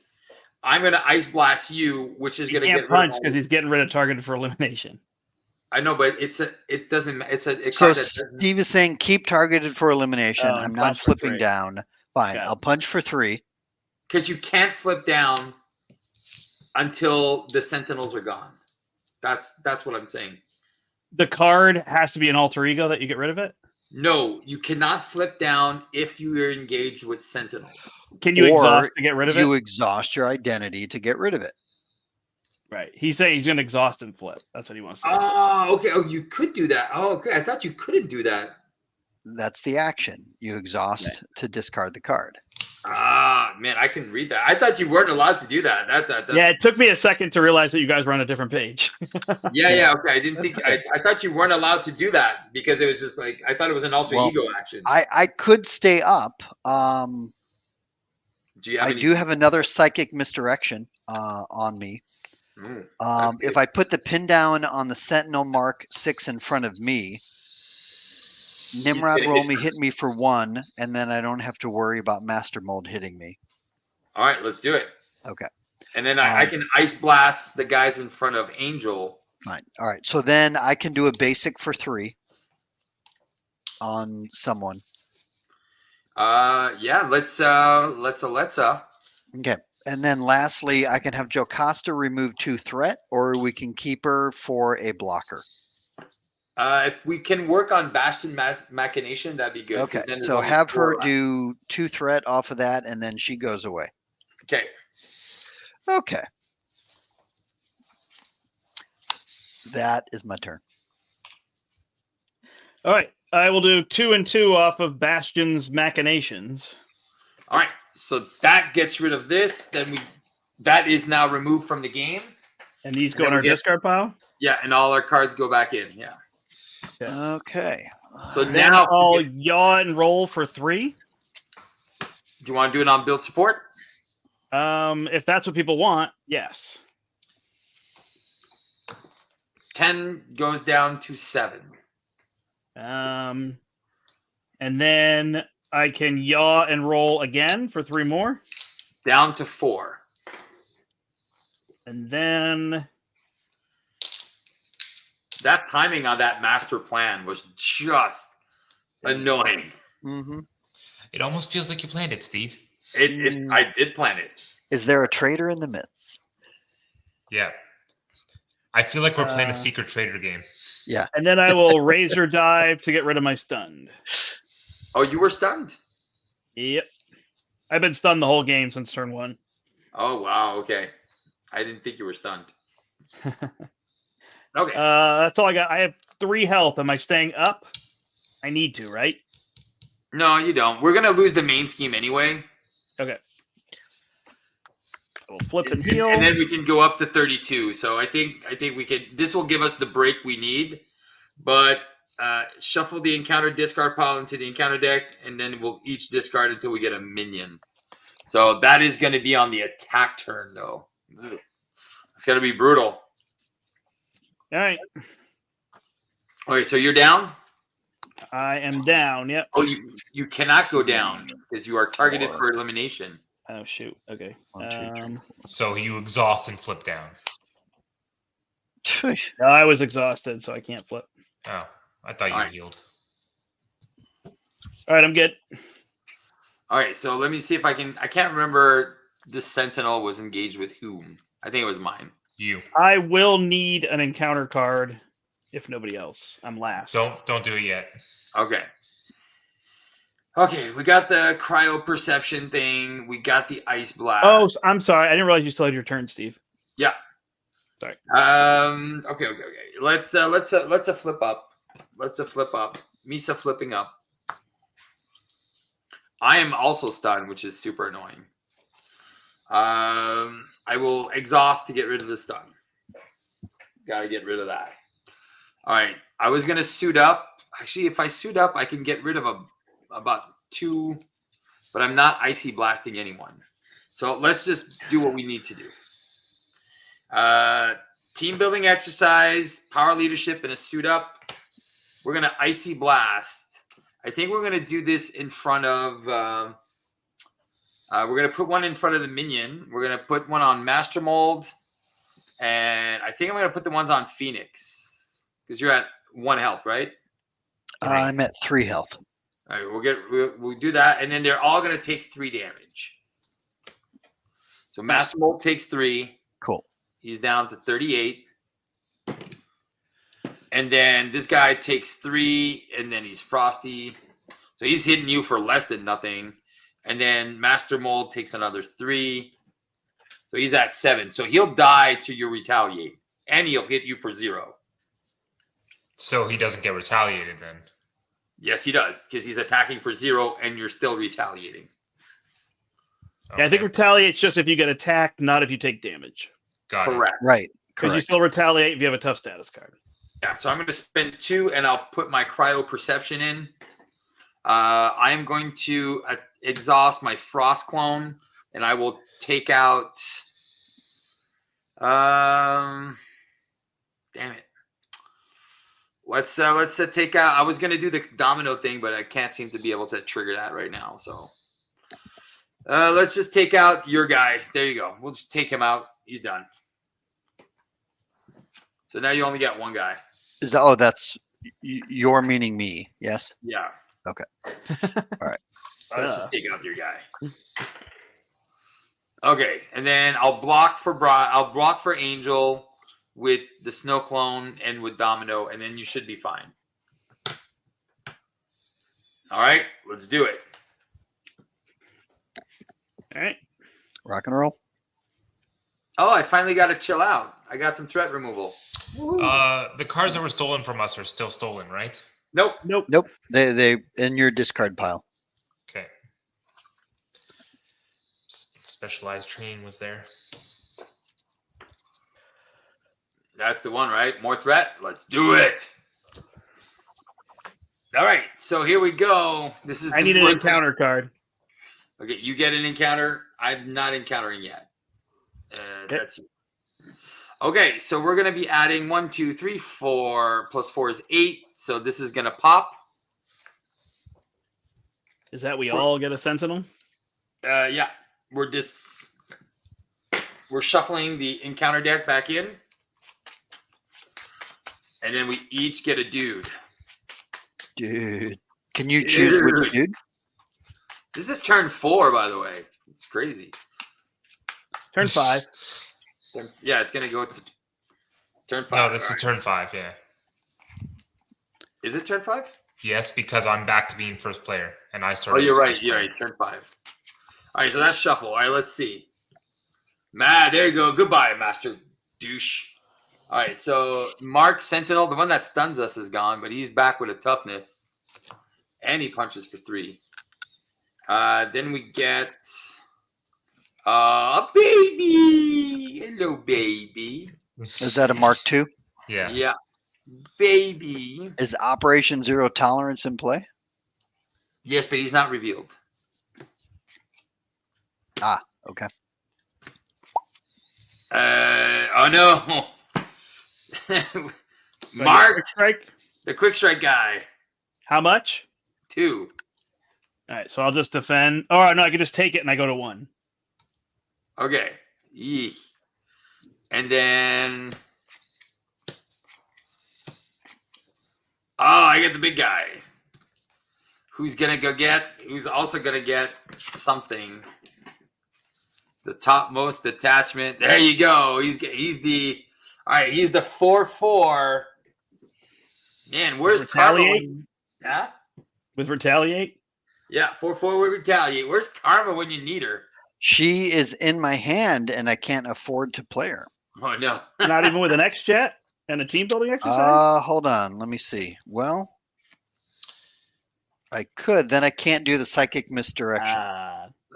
I'm going to Ice Blast you, which is He going to can't get punch rid of because he's getting rid of targeted for elimination. I know, but it's a So card that doesn't- Steve is saying keep targeted for elimination. Oh, I'm and not punch for flipping 3. down. Fine. Got it. I'll punch for 3. because you can't flip down until the Sentinels are gone. That's what I'm saying. The card has to be an alter ego that you get rid of it. No, you cannot flip down if you are engaged with Sentinels. Can you Or exhaust to get rid of You it? exhaust your identity to get rid of it. Right. He's saying he's going to exhaust and flip. That's what he wants to do. Oh, okay. Oh, you could do that. Oh, okay. I thought you couldn't do that. That's the action. You exhaust Right. to discard the card. Ah, man, I can read that. I thought you weren't allowed to do that. Yeah, it took me a second to realize that you guys were on a different page. Yeah. Okay, I didn't think. I thought you weren't allowed to do that because it was just like I thought it was an alter Well, ego action. I could stay up. Do you have I any? do have another psychic misdirection on me. Mm, that's If good. I put the pin down on the Sentinel Mark 6 in front of me, Nimrod gonna will hit only you. hit me for 1, and then I don't have to worry about Mastermold hitting me. All right, let's do it. Okay, And then I Um, can Ice Blast the guys in front of Angel. fine. All right, so then I can do a basic for 3 on someone. Yeah, let's. Okay, and then lastly, I can have Jocasta remove 2 threat, or we can keep her for a blocker. If we can work on Bastion Machination, that'd be good. 'cause Okay, then there's so only have 4 her left. do 2 threat off of that, and then she goes away. Okay. Okay. That is my turn. All right. I will do 2 and 2 off of Bastion's machinations. All right. So that gets rid of this. Then that is now removed from the game. And these And go then in we our get- discard pile. Yeah, and all our cards go back in. Yeah. Okay. So Then now, I'll do yaw and roll for 3. you want to do it on build support? If that's what people want, yes. 10 goes down to 7. And then I can yaw and roll again for 3 more. Down to 4. And then That timing on that master plan was just annoying. Mm-hmm. It almost feels like you planned it, Steve. I did plan it. Is there a traitor in the midst? Yeah. I feel like we're playing Uh, a secret trader game. and then I will razor dive to get rid of my stunned. Oh, you were stunned? Yep. I've been stunned the whole game since turn 1. Oh, wow. Okay. I didn't think you were stunned. Okay. That's all I got. I have 3 health. Am I staying up? I need to, right? No, you don't. We're going to lose the main scheme anyway. Okay. We'll flip and heal. And then we can go up to 32. So I think we could. This will give us the break we need. But shuffle the encounter discard pile into the encounter deck, and then we'll each discard until we get a minion. So that is going to be on the attack turn, though. It's going to be brutal. All right. Okay, so you're down? I am down. Yep. Oh, you cannot go down because you are targeted for elimination. Oh, shoot. Okay. So you exhaust and flip down. No, I was exhausted, so I can't flip. Oh, I thought you healed. All right, I'm good. All right, so let me see if I can. I can't remember this Sentinel was engaged with whom. I think it was mine. You. I will need an encounter card if nobody else. I'm last. Don't do it yet. Okay. Okay, we got the cryo perception thing. We got the ice blast. Oh, I'm sorry. I didn't realize you still had your turn, Steve. Yeah. Sorry. Okay. Let's a flip up. Let's a flip up. Misa flipping up. I am also stunned, which is super annoying. I will exhaust to get rid of the stun. Gotta get rid of that. All right. I was gonna suit up. Actually, if I suit up, I can get rid of about 2, but I'm not icy blasting anyone. So let's just do what we need to do. Team building exercise, power leadership, and a suit up. We're gonna icy blast. I think we're gonna do this in front of. We're gonna put one in front of the minion. We're gonna put one on Mastermold, and I think I'm gonna put the ones on Phoenix because you're at 1 health, right? I'm at 3 health. All right, we'll do that, and then they're all gonna take 3 damage. So Mastermold takes 3. Cool. He's down to 38. And then this guy takes 3, and then he's frosty. So he's hitting you for less than nothing. And then Mastermold takes another 3. So he's at 7. So he'll die to your retaliate. And he'll hit you for 0. So he doesn't get retaliated then? Yes, he does. Because he's attacking for 0, and you're still retaliating. Okay. Yeah, I think retaliate's just if you get attacked, not if you take damage. Got it. Correct. Right. Because you Correct. still retaliate if you have a tough status card. Yeah, so I'm going to spend 2, and I'll put my cryo perception in. I am going to exhaust my frost clone, and I will take out. Damn it! Let's take out. I was going to do the domino thing, but I can't seem to be able to trigger that right now. So let's just take out your guy. There you go. We'll just take him out. He's done. So now you only got 1 guy. Is that? Oh, that's you're meaning me. Yes. Yeah. Okay. All right. Let's just take out your guy. Okay, and then I'll block for Angel with the snow clone and with Domino, and then you should be fine. All right, let's do it. All right. Rock and roll. Oh, I finally got to chill out. I got some threat removal. The cards that were stolen from us are still stolen, right? Nope. Nope. They in your discard pile. Okay. Specialized training was there. That's the one, right? More threat? Let's do it. All right, so here we go. I need an encounter card. Okay, you get an encounter. I'm not encountering yet. That's okay. So we're gonna be adding 1, 2, 3, 4 plus 4 is 8. So this is gonna pop. Is that we all get a Sentinel? Yeah. We're shuffling the encounter deck back in, and then we each get a dude. Dude, can you choose which dude? This is turn 4, by the way. It's crazy. Turn 5. Yeah, it's gonna go to turn 5. No, this is turn 5. Yeah. Is it turn 5? Yes, because I'm back to being first player, and I started. Oh, you're as right. first You're player. right. Turn 5. All right, so that's shuffle. All right, let's see. There you go. Goodbye, Master Douche. All right, so Mark Sentinel, the one that stuns us, is gone, but he's back with a toughness, and he punches for 3. Then we get Baby. Hello, baby. Is that a Mark II? Yes. Yeah. Baby. Is Operation Zero Tolerance in play? Yes, but he's not revealed. Okay. Oh no. So Mark, quick strike. the quick strike guy. How much? 2. All right, so I'll just defend. Oh no, I can just take it and I go to 1. Okay. Eek. And then I get the big guy. Who's also gonna get something. The topmost attachment. There you go. He's the 4/4. Man, where's Retaliate? Karma? Yeah? With Retaliate? Yeah, 4/4 with Retaliate. Where's Karma when you need her? She is in my hand, and I can't afford to play her. Oh no. Not even with an X-Jet and a team building exercise? Hold on. Let me see. Well, I could. Then I can't do the psychic misdirection,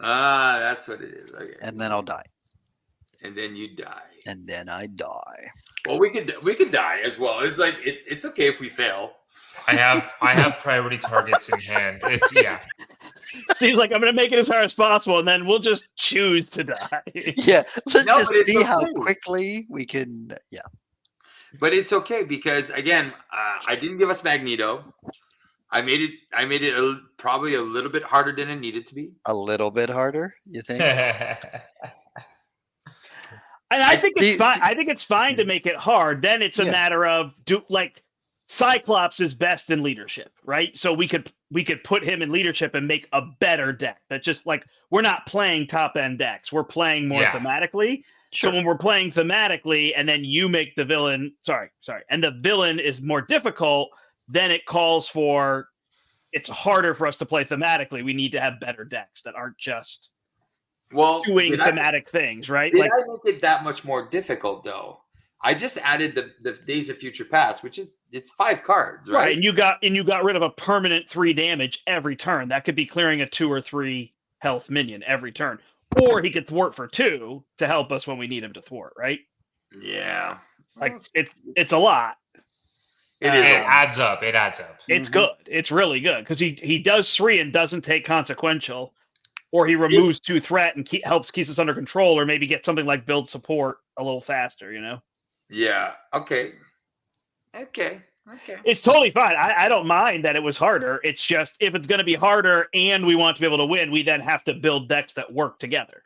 That's what it is. Okay. and then I'll die. And then you die. And then I die. Well, we could die as well. It's like it's okay if we fail. I have priority targets in hand. It's Seems like I'm going to make it as hard as possible, and then we'll just choose to die. Yeah, let's No, just but it's see how okay. quickly we can. Yeah, But it's okay because again, I didn't give us Magneto. I made it probably a little bit harder than it needed to be. a little bit harder. You think? And I think it's See- fine. I think it's fine to make it hard. Then it's a Yeah. matter of Cyclops is best in leadership, right? So we could put him in leadership and make a better deck. That's just like we're not playing top end decks. We're playing more Yeah. thematically. Sure. So when we're playing thematically, and then you make the villain, and the villain is more difficult, then it calls for it's harder for us to play thematically. We need to have better decks that aren't just doing thematic things, right? Did I make it that much more difficult though? I just added the Days of Future Past, which is it's 5 cards, right? Right, and you got rid of a permanent 3 damage every turn. That could be clearing a 2 or 3 health minion every turn, or he could thwart for 2 to help us when we need him to thwart. Right? Yeah, Like it's a lot. it is. It adds up. It adds up. It's good. It's really good because he does 3 and doesn't take consequential, or he removes 2 threat and helps keeps us under control, or maybe get something like build support a little faster. You know. Yeah. Okay. It's totally fine. I don't mind that it was harder. It's just if it's going to be harder and we want to be able to win, we then have to build decks that work together,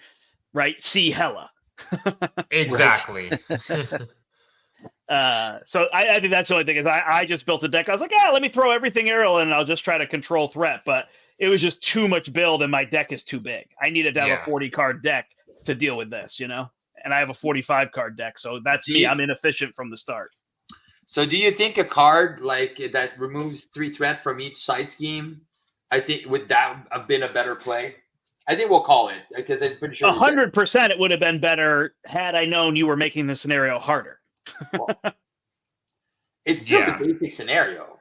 right? See Hella. Exactly. So I think that's the only thing is I just built a deck. I was like, let me throw everything aerial and I'll just try to control threat. But it was just too much build and my deck is too big. I needed to have a 40 card deck to deal with this, you know? And I have a 45 card deck. So that's me. I'm inefficient from the start. So do you think a card like that removes 3 threat from each side scheme, I think would that have been a better play? I think we'll call it because I'm pretty sure 100% it would have been better had I known you were making the scenario harder. It's still the basic scenario.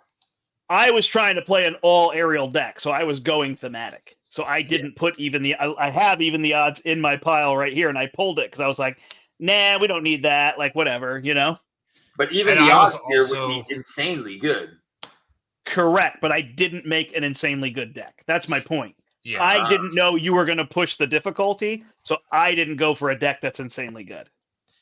I was trying to play an all aerial deck, so I was going thematic. So I didn't put I have even the odds in my pile right here, and I pulled it because I was like, nah, we don't need that. Like, whatever, you know? But even the odds here would be insanely good. Correct, but I didn't make an insanely good deck. That's my point. Yeah. I didn't know you were going to push the difficulty, so I didn't go for a deck that's insanely good.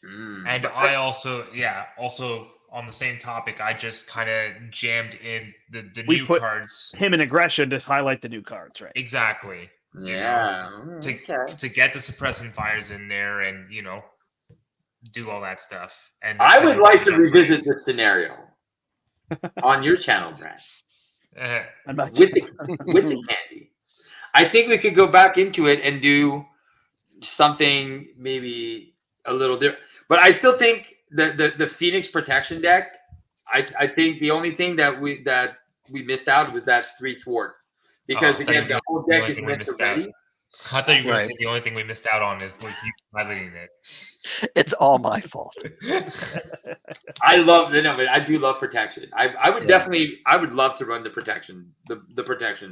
And I also on the same topic, I just kind of jammed in the new cards. Him in aggression to highlight the new cards, right? Exactly. Yeah. To get the suppressing fires in there and, you know, do all that stuff. And I would like to revisit this scenario on your channel, Brad. With the candy. I think we could go back into it and do something maybe a little different. But I still think the Phoenix protection deck, I think the only thing that we missed out was that 3 thwart. Because again, the whole deck is meant to ready. I thought you were going to say the only thing we missed out on was you piloting it. It's all my fault. I love but I do love protection. I would definitely I would love to run the protection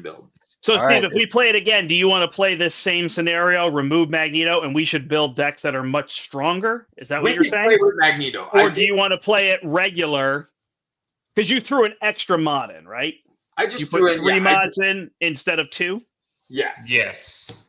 build. So All Steve, right, if we play it again, do you want to play this same scenario, remove Magneto, and we should build decks that are much stronger? Is that what you're saying? Play with Magneto. Or do you want to play it regular? Because you threw an extra mod in, right? I just You threw put in 3 mods in instead of 2? Yes. Yes.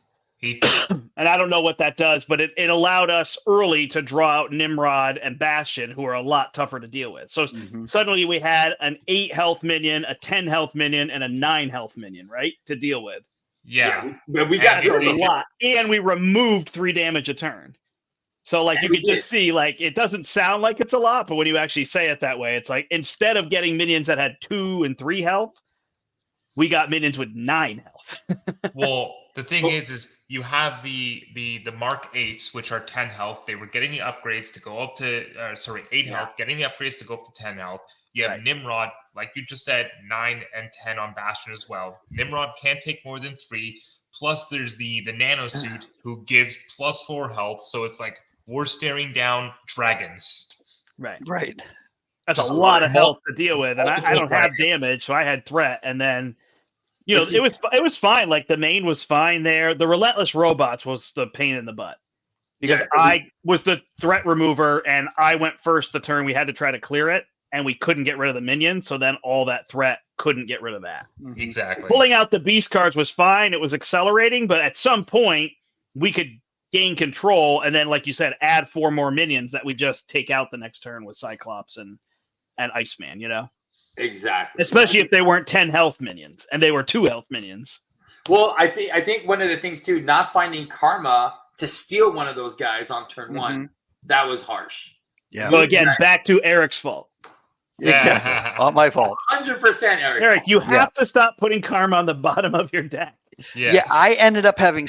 And I don't know what that does, but it allowed us early to draw out Nimrod and Bastion, who are a lot tougher to deal with. So suddenly we had an 8 health minion, a 10 health minion, and a 9 health minion, right? To deal with. Yeah. We got a lot. And we removed 3 damage a turn. So like you could just see, like, it doesn't sound like it's a lot, but when you actually say it that way, it's like instead of getting minions that had 2 and 3 health, we got minions with 9 health. Well, the thing is you have the Mark 8s, which are 10 health. They were getting the upgrades to go up to 8 health, getting the upgrades to go up to 10 health. You have Nimrod, like you just said, 9 and 10 on Bastion as well. Nimrod can't take more than 3. Plus, there's the nano suit who gives +4 health. So it's like we're staring down dragons. Right. That's Just a lot of health to deal with, and I don't have damage, so I had threat, and then it was fine. Like the main was fine there. The relentless robots was the pain in the butt because I was the threat remover, and I went first the turn we had to try to clear it, and we couldn't get rid of the minions, so then all that threat couldn't get rid of that. Exactly. Pulling out the beast cards was fine. It was accelerating, but at some point we could gain control, and then, like you said, add 4 more minions that we just take out the next turn with Cyclops and Iceman, Exactly. Especially if they weren't 10 health minions and they were 2 health minions. Well, I think one of the things too, not finding Karma to steal one of those guys on turn 1, that was harsh. Yeah. So again, back to Eric's fault. Exactly. Not my fault. 100% Eric. Eric, you have to stop putting Karma on the bottom of your deck. Yes. Yeah, I ended up having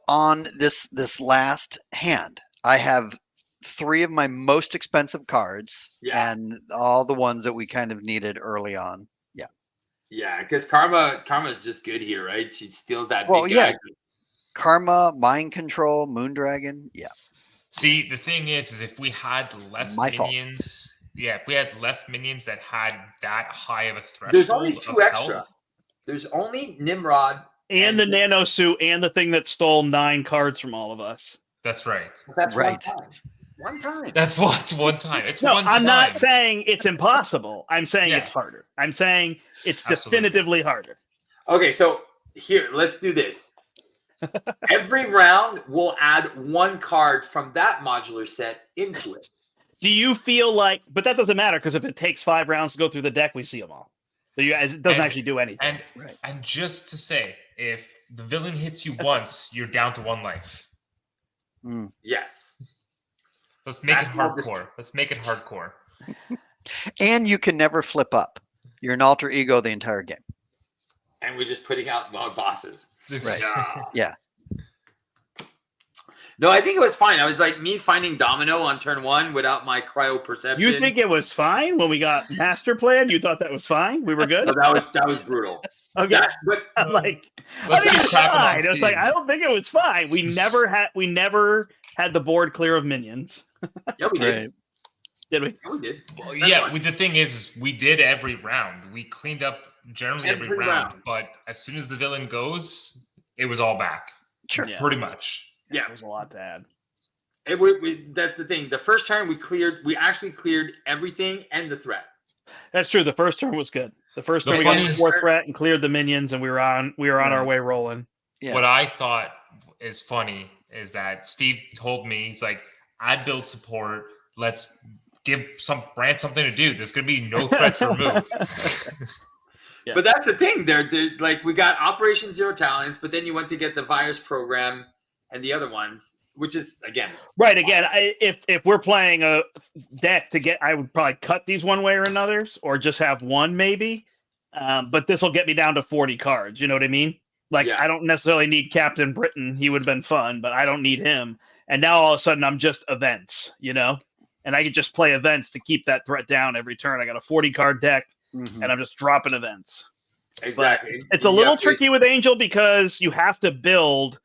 on this last hand, I have 3 of my most expensive cards and all the ones that we kind of needed early on. Yeah, because Karma is just good here, right? She steals that big guy. Karma, Mind Control, Moondragon. Yeah. See, the thing is if we had less minions, if we had less minions that had that high of a threshold. There's only 2 extra. Health. There's only Nimrod and the nano suit and the thing that stole 9 cards from all of us. That's right. That's right. One time. That's one time. It's no, one time. I'm not saying it's impossible. I'm saying it's harder. I'm saying it's definitively harder. Okay, so here, let's do this. Every round, we'll add 1 card from that modular set into it. Do you feel like, but that doesn't matter because if it takes 5 rounds to go through the deck, we see them all. So it doesn't actually do anything. And just to say, if the villain hits you once, you're down to 1 life. Yes. Let's make it hardcore. And you can never flip up. You're an alter ego the entire game. And we're just putting out bosses. Right. Yeah. No, I think it was fine. I was like me finding Domino on turn 1 without my cryo perception. You think it was fine when we got master plan? You thought that was fine? We were good? No, that was brutal. Okay. But I'm like, I think it's fine. It's like, I don't think it was fine. We never had the board clear of minions. Yeah, we did. Right. Did we? Yeah, we did. Well, the thing is, we did every round. We cleaned up generally every round. But as soon as the villain goes, it was all back. Sure. Yeah. Pretty much. Yeah, there's a lot to add. That's the thing. The first turn we actually cleared everything and the threat. That's true. The first turn was good. The first turn we got the 4th threat and cleared the minions, and we were on our way rolling. Yeah. What I thought is funny is that Steve told me, he's like, I'd build support. Let's give Brand something to do. There's going to be no threat to remove. Yeah. But that's the thing. They're like, we got Operation Zero Talents, but then you went to get the virus program and the other ones, which is, again. Right. Again, if we're playing a deck I would probably cut these one way or another, or just have 1 maybe. But this will get me down to 40 cards. You know what I mean? Like, I don't necessarily need Captain Britain. He would have been fun, but I don't need him. And now all of a sudden I'm just events, and I can just play events to keep that threat down every turn. I got a 40 card deck and I'm just dropping events. Exactly. But it's a little tricky with Angel because you have to build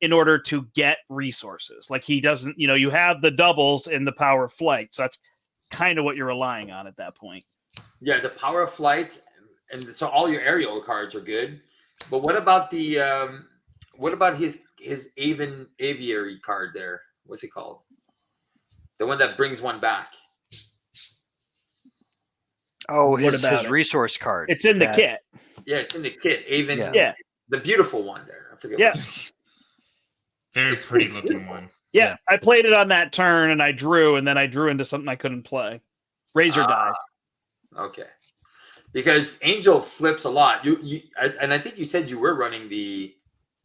in order to get resources. Like he doesn't, you have the doubles in the power of flight. So that's kind of what you're relying on at that point. Yeah, the power of flights, and so all your aerial cards are good. But what about his aviary card there? What's it called? The one that brings one back. Oh, What his about it? resource card. It's in the kit. Yeah, it's in the kit. Yeah. The beautiful one there. I forget. Yeah. Very pretty looking one. Yeah, I played it on that turn, and I drew, and then I drew into something I couldn't play. Razor die. Okay. Because Angel flips a lot. And I think you said you were running the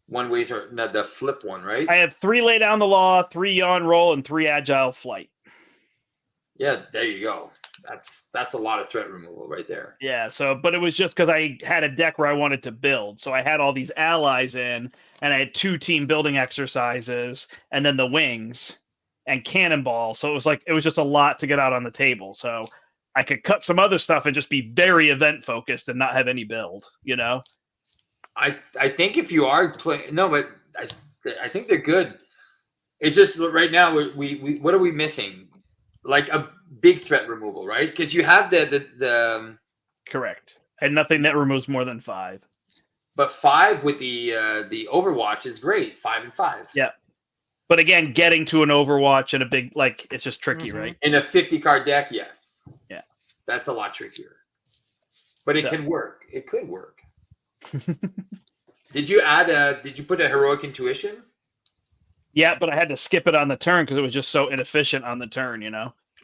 one-ways or no, the flip one, right? I have 3 lay down the law, 3 yawn roll, and 3 agile flight. Yeah, there you go. That's a lot of threat removal right there. Yeah, but it was just because I had a deck where I wanted to build. So I had all these allies in, and I had 2 team building exercises, and then the wings and cannonball. So it was just a lot to get out on the table. So I could cut some other stuff and just be very event focused and not have any build, I think if you are playing, no, but I think they're good. It's just right now we what are we missing? Like a big threat removal, right? Because you have the correct, and nothing that removes more than 5. But 5 with the Overwatch is great. 5 and 5. Yeah, but again, getting to an Overwatch and a big it's just tricky, right? In a 50 card deck, yes. Yeah, that's a lot trickier. But it can work. It could work. Did you put a heroic intuition? Yeah, but I had to skip it on the turn because it was just so inefficient on the turn,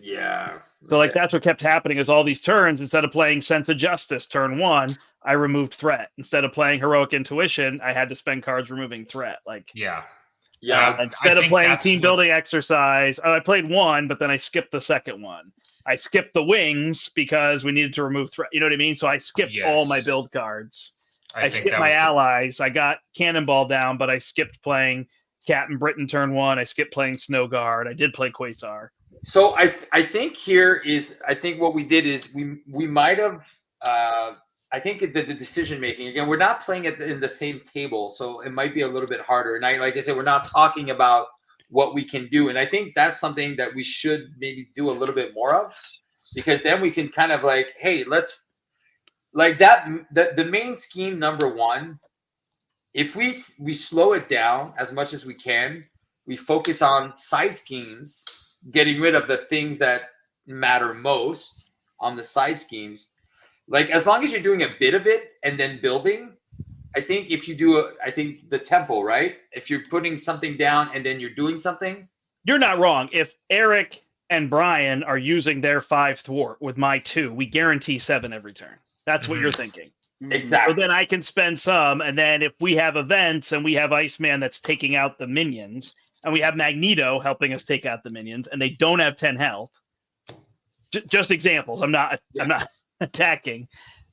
Yeah. So that's what kept happening is all these turns, instead of playing Sense of Justice turn 1, I removed threat. Instead of playing Heroic Intuition, I had to spend cards removing threat. Yeah. Instead of playing Team Building Exercise, I played 1, but then I skipped the second one. I skipped the wings because we needed to remove threat. You know what I mean? So I skipped all my build cards. I skipped my allies. I got Cannonball down, but I skipped playing Captain Britain turn 1. I skipped playing Snow Guard. I did play Quasar. So I think what we did is we might have I think the decision making, again, we're not playing it in the same table, so it might be a little bit harder. And like I said, we're not talking about what we can do, and I think that's something that we should maybe do a little bit more of, because then we can kind of hey, let's the main scheme number 1. If we slow it down as much as we can, we focus on side schemes, getting rid of the things that matter most on the side schemes. As long as you're doing a bit of it and then building, I think if you do the tempo, right? If you're putting something down and then you're doing something. You're not wrong. If Eric and Brian are using their 5 thwart with my 2, we guarantee 7 every turn. That's what you're thinking. Exactly. So then I can spend some, and then if we have events and we have Iceman that's taking out the minions, and we have Magneto helping us take out the minions, and they don't have 10 health, just examples. I'm not attacking.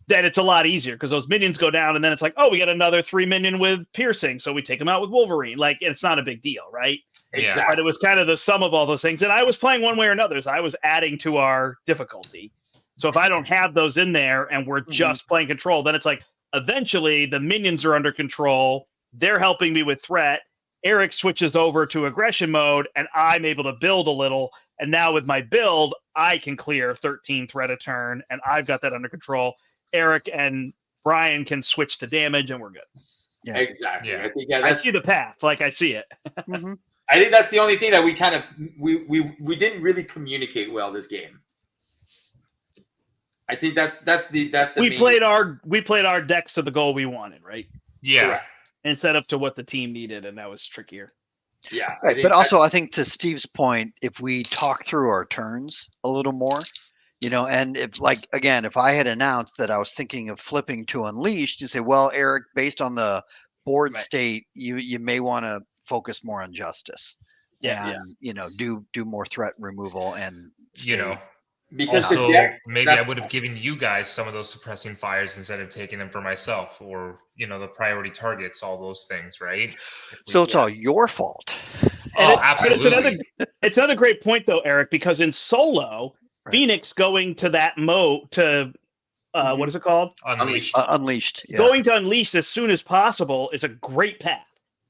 Then it's a lot easier because those minions go down, and then it's we got another 3 minion with piercing, so we take them out with Wolverine. It's not a big deal, right? Exactly. But it was kind of the sum of all those things, and I was playing one way or another. So I was adding to our difficulty. So if I don't have those in there and we're just playing control, then it's eventually the minions are under control. They're helping me with threat. Eric switches over to aggression mode, and I'm able to build a little. And now with my build, I can clear 13 threat a turn, and I've got that under control. Eric and Brian can switch to damage, and we're good. Yeah, exactly. Yeah. I see the path, I see it. I think that's the only thing that we kind of we didn't really communicate well this game. I think that's the we played our decks to the goal we wanted, right? Yeah. Correct. Instead of to what the team needed, and that was trickier. Yeah. Right, but also I think to Steve's point, if we talk through our turns a little more, and if if I had announced that I was thinking of flipping to Unleashed, you say, well, Eric, based on the board state, you may want to focus more on Justice. And do more threat removal and stay. Because also, maybe I would have given you guys some of those suppressing fires instead of taking them for myself, or the priority targets, all those things, right? So it's all your fault. Absolutely. It's another great point, though, Eric, because in solo, Phoenix going to that mode to what is it called? Unleashed. Unleashed. Yeah. Going to Unleashed as soon as possible is a great path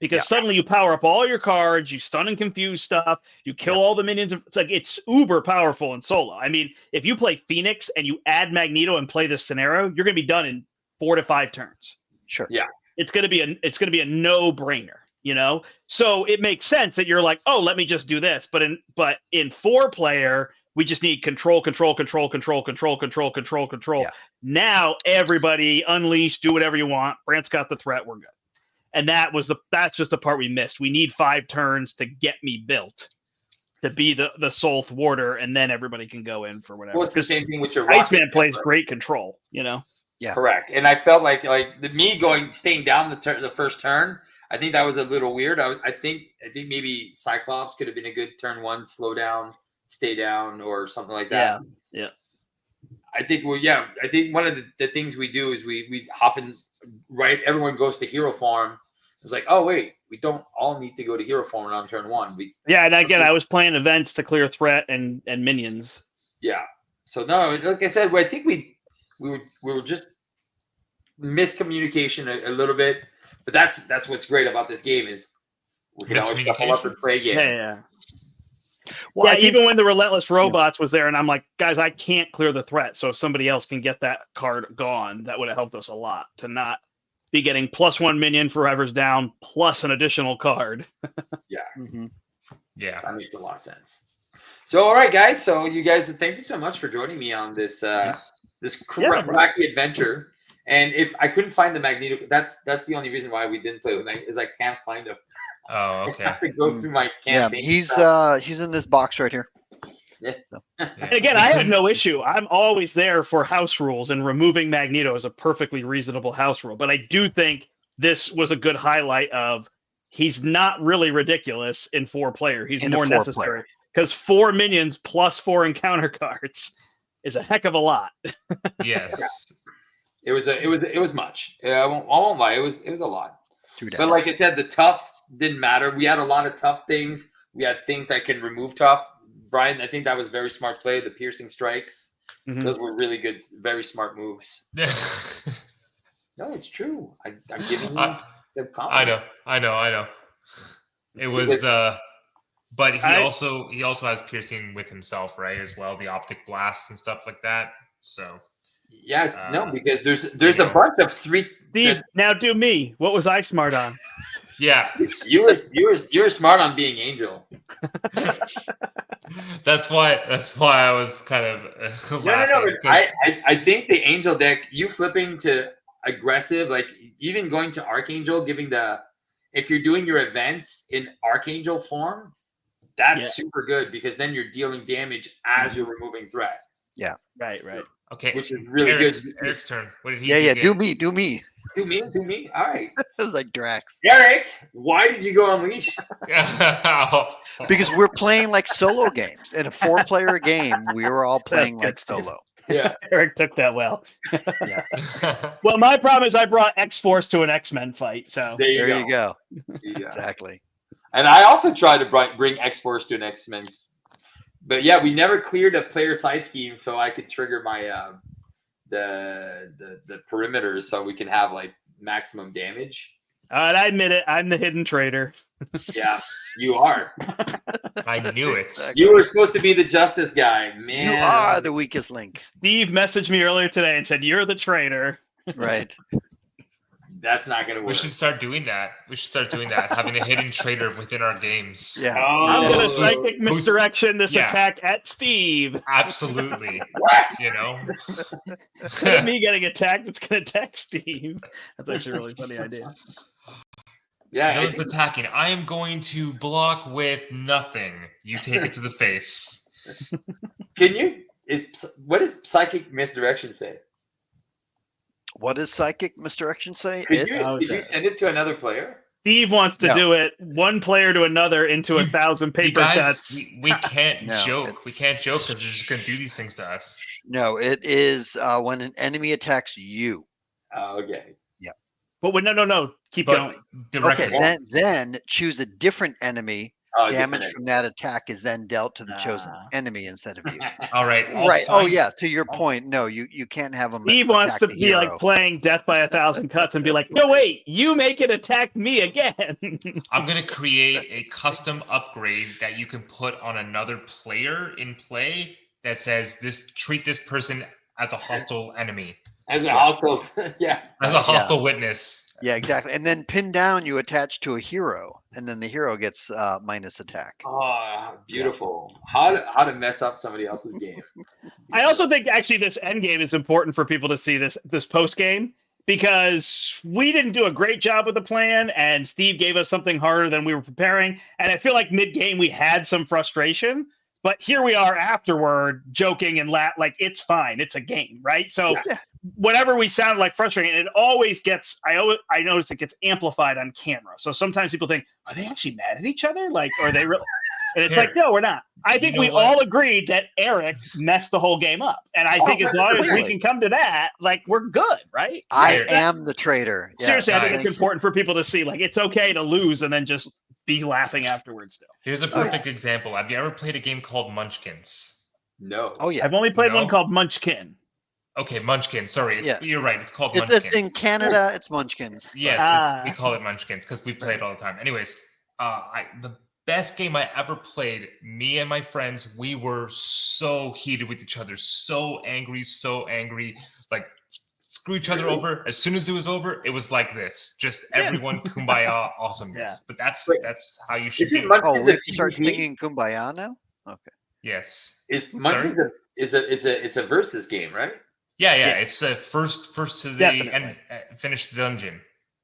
because suddenly you power up all your cards, you stun and confuse stuff, you kill all the minions. It's like it's uber powerful in solo. I mean, if you play Phoenix and you add Magneto and play this scenario, you're going to be done in 4 to 5 turns. Sure. Yeah. It's going to be a no-brainer, you know? So it makes sense that you're like, oh, let me just do this. But in 4-player, we just need control. Yeah. Now everybody unleash, do whatever you want. Brant's got the threat, we're good. And that's just the part we missed. We need 5 turns to get me built to be the sole thwarter, and then everybody can go in for whatever. Well, it's the same thing with your Iceman plays great control, you know? Yeah. Correct. And I felt like staying down the first turn, I think that was a little weird. I think maybe Cyclops could have been a good turn 1, slow down, stay down, or something like that. Yeah. I think I think one of the things we do is we often everyone goes to hero form. It's like, oh wait, we don't all need to go to hero form on turn 1. And again, I was playing events to clear threat and minions. Yeah. So no, like I said, I think we were just miscommunication a little bit, but that's what's great about this game is we can always couple up and play again. Yeah. Well, yeah, even when the Relentless Robots was there, and I'm like, guys, I can't clear the threat. So if somebody else can get that card gone, that would have helped us a lot to not be getting +1 minion for whoever's down, plus an additional card. Yeah. Mm-hmm. Yeah. That makes a lot of sense. So, all right, guys. So you guys, thank you so much for joining me on this wacky adventure. And if I couldn't find the Magneto, that's the only reason why we didn't play with Magneto, is I can't find him. Oh, okay. I have to go through my campaign. Yeah, he's in this box right here. Yeah. And again, I have no issue. I'm always there for house rules, and removing Magneto is a perfectly reasonable house rule. But I do think this was a good highlight of he's not really ridiculous in 4-player. He's more necessary because 4 minions plus 4 encounter cards is a heck of a lot. Yes. It was much. I won't lie. It was a lot. But like I said, the toughs didn't matter. We had a lot of tough things. We had things that can remove tough. Brian, I think that was very smart play. The piercing strikes, those were really good, very smart moves. No, it's true. I'm giving you the compliment. I know. It was, but he also has piercing with himself, right? As well, the optic blasts and stuff like that. So. Yeah, no, because there's a bunch of 3. Steve, now do me. What was I smart on? Yeah, you were smart on being Angel. That's why I was kind of No. I think the Angel deck, you flipping to aggressive, like even going to Archangel, if you're doing your events in Archangel form, that's super good because then you're dealing damage as you're removing threat. Yeah. Right. Okay. Which is really good. Eric's turn. What did he do me. Do me. All right. It was like Drax. Eric, why did you go Unleash? Because we're playing like solo games. In a 4-player game, we were all playing like solo. Yeah. Eric took that well. Yeah. Well, my problem is I brought X-Force to an X-Men fight. So There you go. Exactly. And I also tried to bring X-Force to an X-Men. But yeah, we never cleared a player side scheme, so I could trigger my the perimeters so we can have like maximum damage. I admit it. I'm the hidden traitor. Yeah, you are. I knew it. Exactly. You were supposed to be the justice guy, man. You are the weakest link. Steve messaged me earlier today and said, "You're the traitor." Right. That's not going to work. We should start doing that. Having a hidden traitor within our games. Yeah. I'm going to psychic misdirection this attack at Steve. Absolutely. What? You know? Me getting attacked that's going to attack Steve. That's actually a really funny idea. Yeah. No one's attacking. I am going to block with nothing. You take it to the face. Can you? What does psychic misdirection say? What does psychic misdirection say? Did you send it to another player? Steve wants to do it one player to another into 1,000 paper cuts. We can't joke. We can't joke because they're just going to do these things to us. No, it is when an enemy attacks you. Oh, okay. But no. Keep going. Direction. Okay, then choose a different enemy damage different from that attack is then dealt to the chosen Ah. enemy instead of you. All right. I'll Right. Oh find- yeah. To your point, no, you can't have them Steve wants attack to the be hero. like playing Death by 1,000 Cuts and be like, no, wait, you make it attack me again. I'm gonna create a custom upgrade that you can put on another player in play that says treat this person as a hostile enemy, as a hostile. Yeah. as a hostile witness. Yeah, exactly. And then pin down, you attach to a hero, and then the hero gets minus attack. Oh, beautiful. How to mess up somebody else's game. I also think actually this end game is important for people to see this post game because we didn't do a great job with the plan, and Steve gave us something harder than we were preparing. And I feel like mid game we had some frustration, but here we are afterward, joking and like it's fine, it's a game, right? So whenever we sound like frustrating, it always gets. I notice it gets amplified on camera. So sometimes people think, are they actually mad at each other? Like, are they really? And it's like, no, we're not. I think we all agreed that Eric messed the whole game up. And I think as long as we can come to that, like, we're good, right? I am the traitor. Yeah, seriously, I think it's nice. important for people to see, like, it's okay to lose and then just be laughing afterwards still. Here's a perfect example. Have you ever played a game called Munchkins? No. Oh yeah. I've only played No? one called Munchkin. Okay, Munchkin. Sorry, you're right. It's called It's Munchkin. in Canada. It's Munchkins. Yes, we call it Munchkins because we play it all the time. Anyways, the best game I ever played, me and my friends, we were so heated with each other, so angry, like screw each other over. As soon as it was over, it was like this, just everyone kumbaya awesomeness. Yeah. But that's how you should Is it be. Munchkins Oh, we a have to start PvP? singing Kumbaya now. Okay. Yes. Is Munchkins it's a versus game, right? Yeah. Yeah. It's the first to the Definitely. end, finish the dungeon.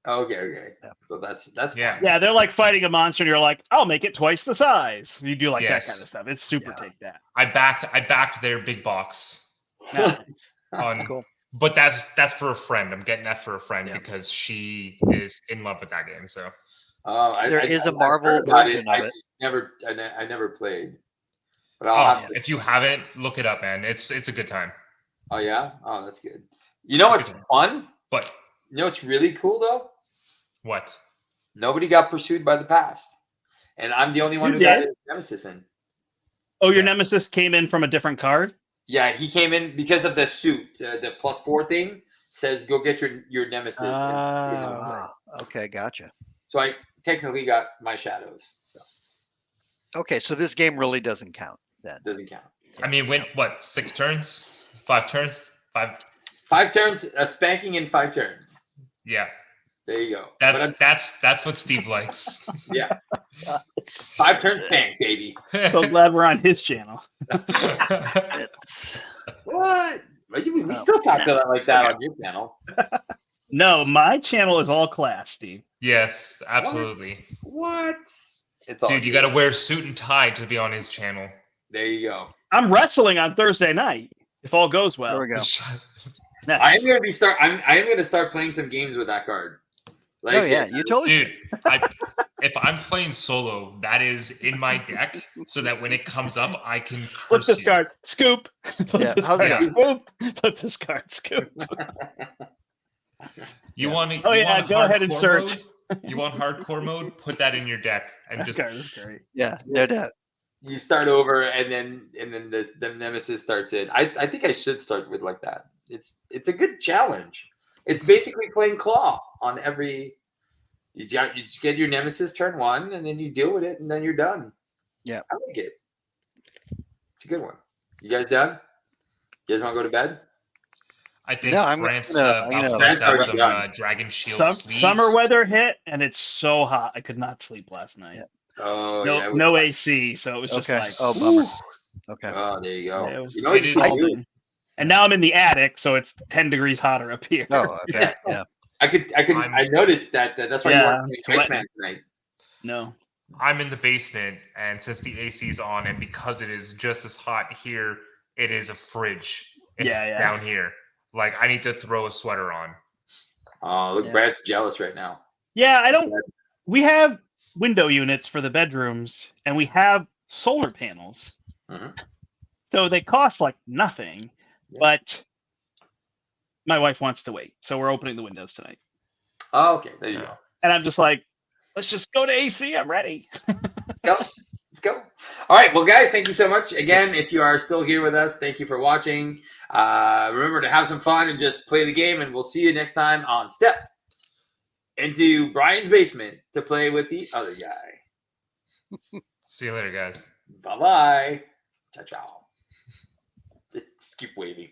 Okay. Yeah. So that's Yeah. fine. Yeah, they're like fighting a monster, and you're like, I'll make it twice the size. You do like Yes. that kind of stuff. It's super Yeah. take that. I backed their big box Nice. on. Cool. But that's for a friend. I'm getting that for a friend Yeah. because she is in love with that game. So There is a Marvel heard about version of I it. just I never played. But I'll have to. if you haven't, look it up, man. It's a good time. Oh yeah? Oh, that's good. You know what's fun? But You know what's really cool though? what? Nobody got pursued by the past. And I'm the only one You who got did? a Nemesis in. Oh, your Yeah. nemesis came in from a different card? Yeah, he came in because of the suit. The +4 thing says go get your Nemesis. Ah, okay, gotcha. So I technically got my shadows. So Okay, so this game really doesn't count then. it doesn't count. I mean, win what? 6 turns? 5 turns? 5? 5 turns, a spanking in 5 turns. Yeah. There you go. But That's what Steve likes. yeah. 5 turns spank, baby. So glad we're on his channel. It's What? We still talk to that like that on your channel. No, my channel is all class, Steve. Yes, absolutely. What? It's all Dude, you got to wear a suit and tie to be on his channel. There you go. I'm wrestling on Thursday night, if all goes well. there we go. Nice. I am going to start playing some games with that card. Like, Oh yeah, you totally Dude, if I'm playing solo, that is in my deck, so that when it comes up, I can Flip curse this you. card, scoop. Flip Yeah, this how's card, that? scoop. Flip this card, scoop. You Yeah. want to? Oh, yeah, go ahead and hardcore search. Mode? You want hardcore mode? Put that in your deck and This just card is great. Yeah, no doubt. you start over and then the Nemesis starts in. I think I should start with like that. It's a good challenge. It's basically playing Claw on every. You just get your Nemesis turn 1 and then you deal with it and then you're done. Yeah. I like it. It's a good one. You guys done? You guys want to go to bed? I think No, I'm Brant's gonna- I'm about gonna- to have Brant's some already Dragon Shield sleeves. Summer weather hit, and it's so hot. I could not sleep last night. Yeah. Oh No, yeah. no AC, so it was just Okay. like, Oh, bummer. whew. Okay. Oh, there you go. Yeah, it was- You know what it you is can do? Cold. And now I'm in the attic, so it's 10 degrees hotter up here. Oh, I bet. Yeah. I noticed that. That's why Yeah, you I'm weren't playing sweating. Iceman tonight. No. I'm in the basement, and since the AC's on, and because it is just as hot here, it is a fridge Yeah. down here. Like, I need to throw a sweater on. Oh, look, Yeah. Brad's jealous right now. Yeah, I don't. We have window units for the bedrooms, and we have solar panels. Mhm. So they cost like nothing, Yeah. but my wife wants to wait. So we're opening the windows tonight. Oh, okay, there you go. And I'm just like, let's just go to AC. I'm ready. Let's go. All right. Well, guys, thank you so much. Again, if you are still here with us, thank you for watching. Remember to have some fun and just play the game, and we'll see you next time on Step into Brian's basement to play with the other guy. See you later, guys. Bye-bye. Ciao, ciao. Just keep waving.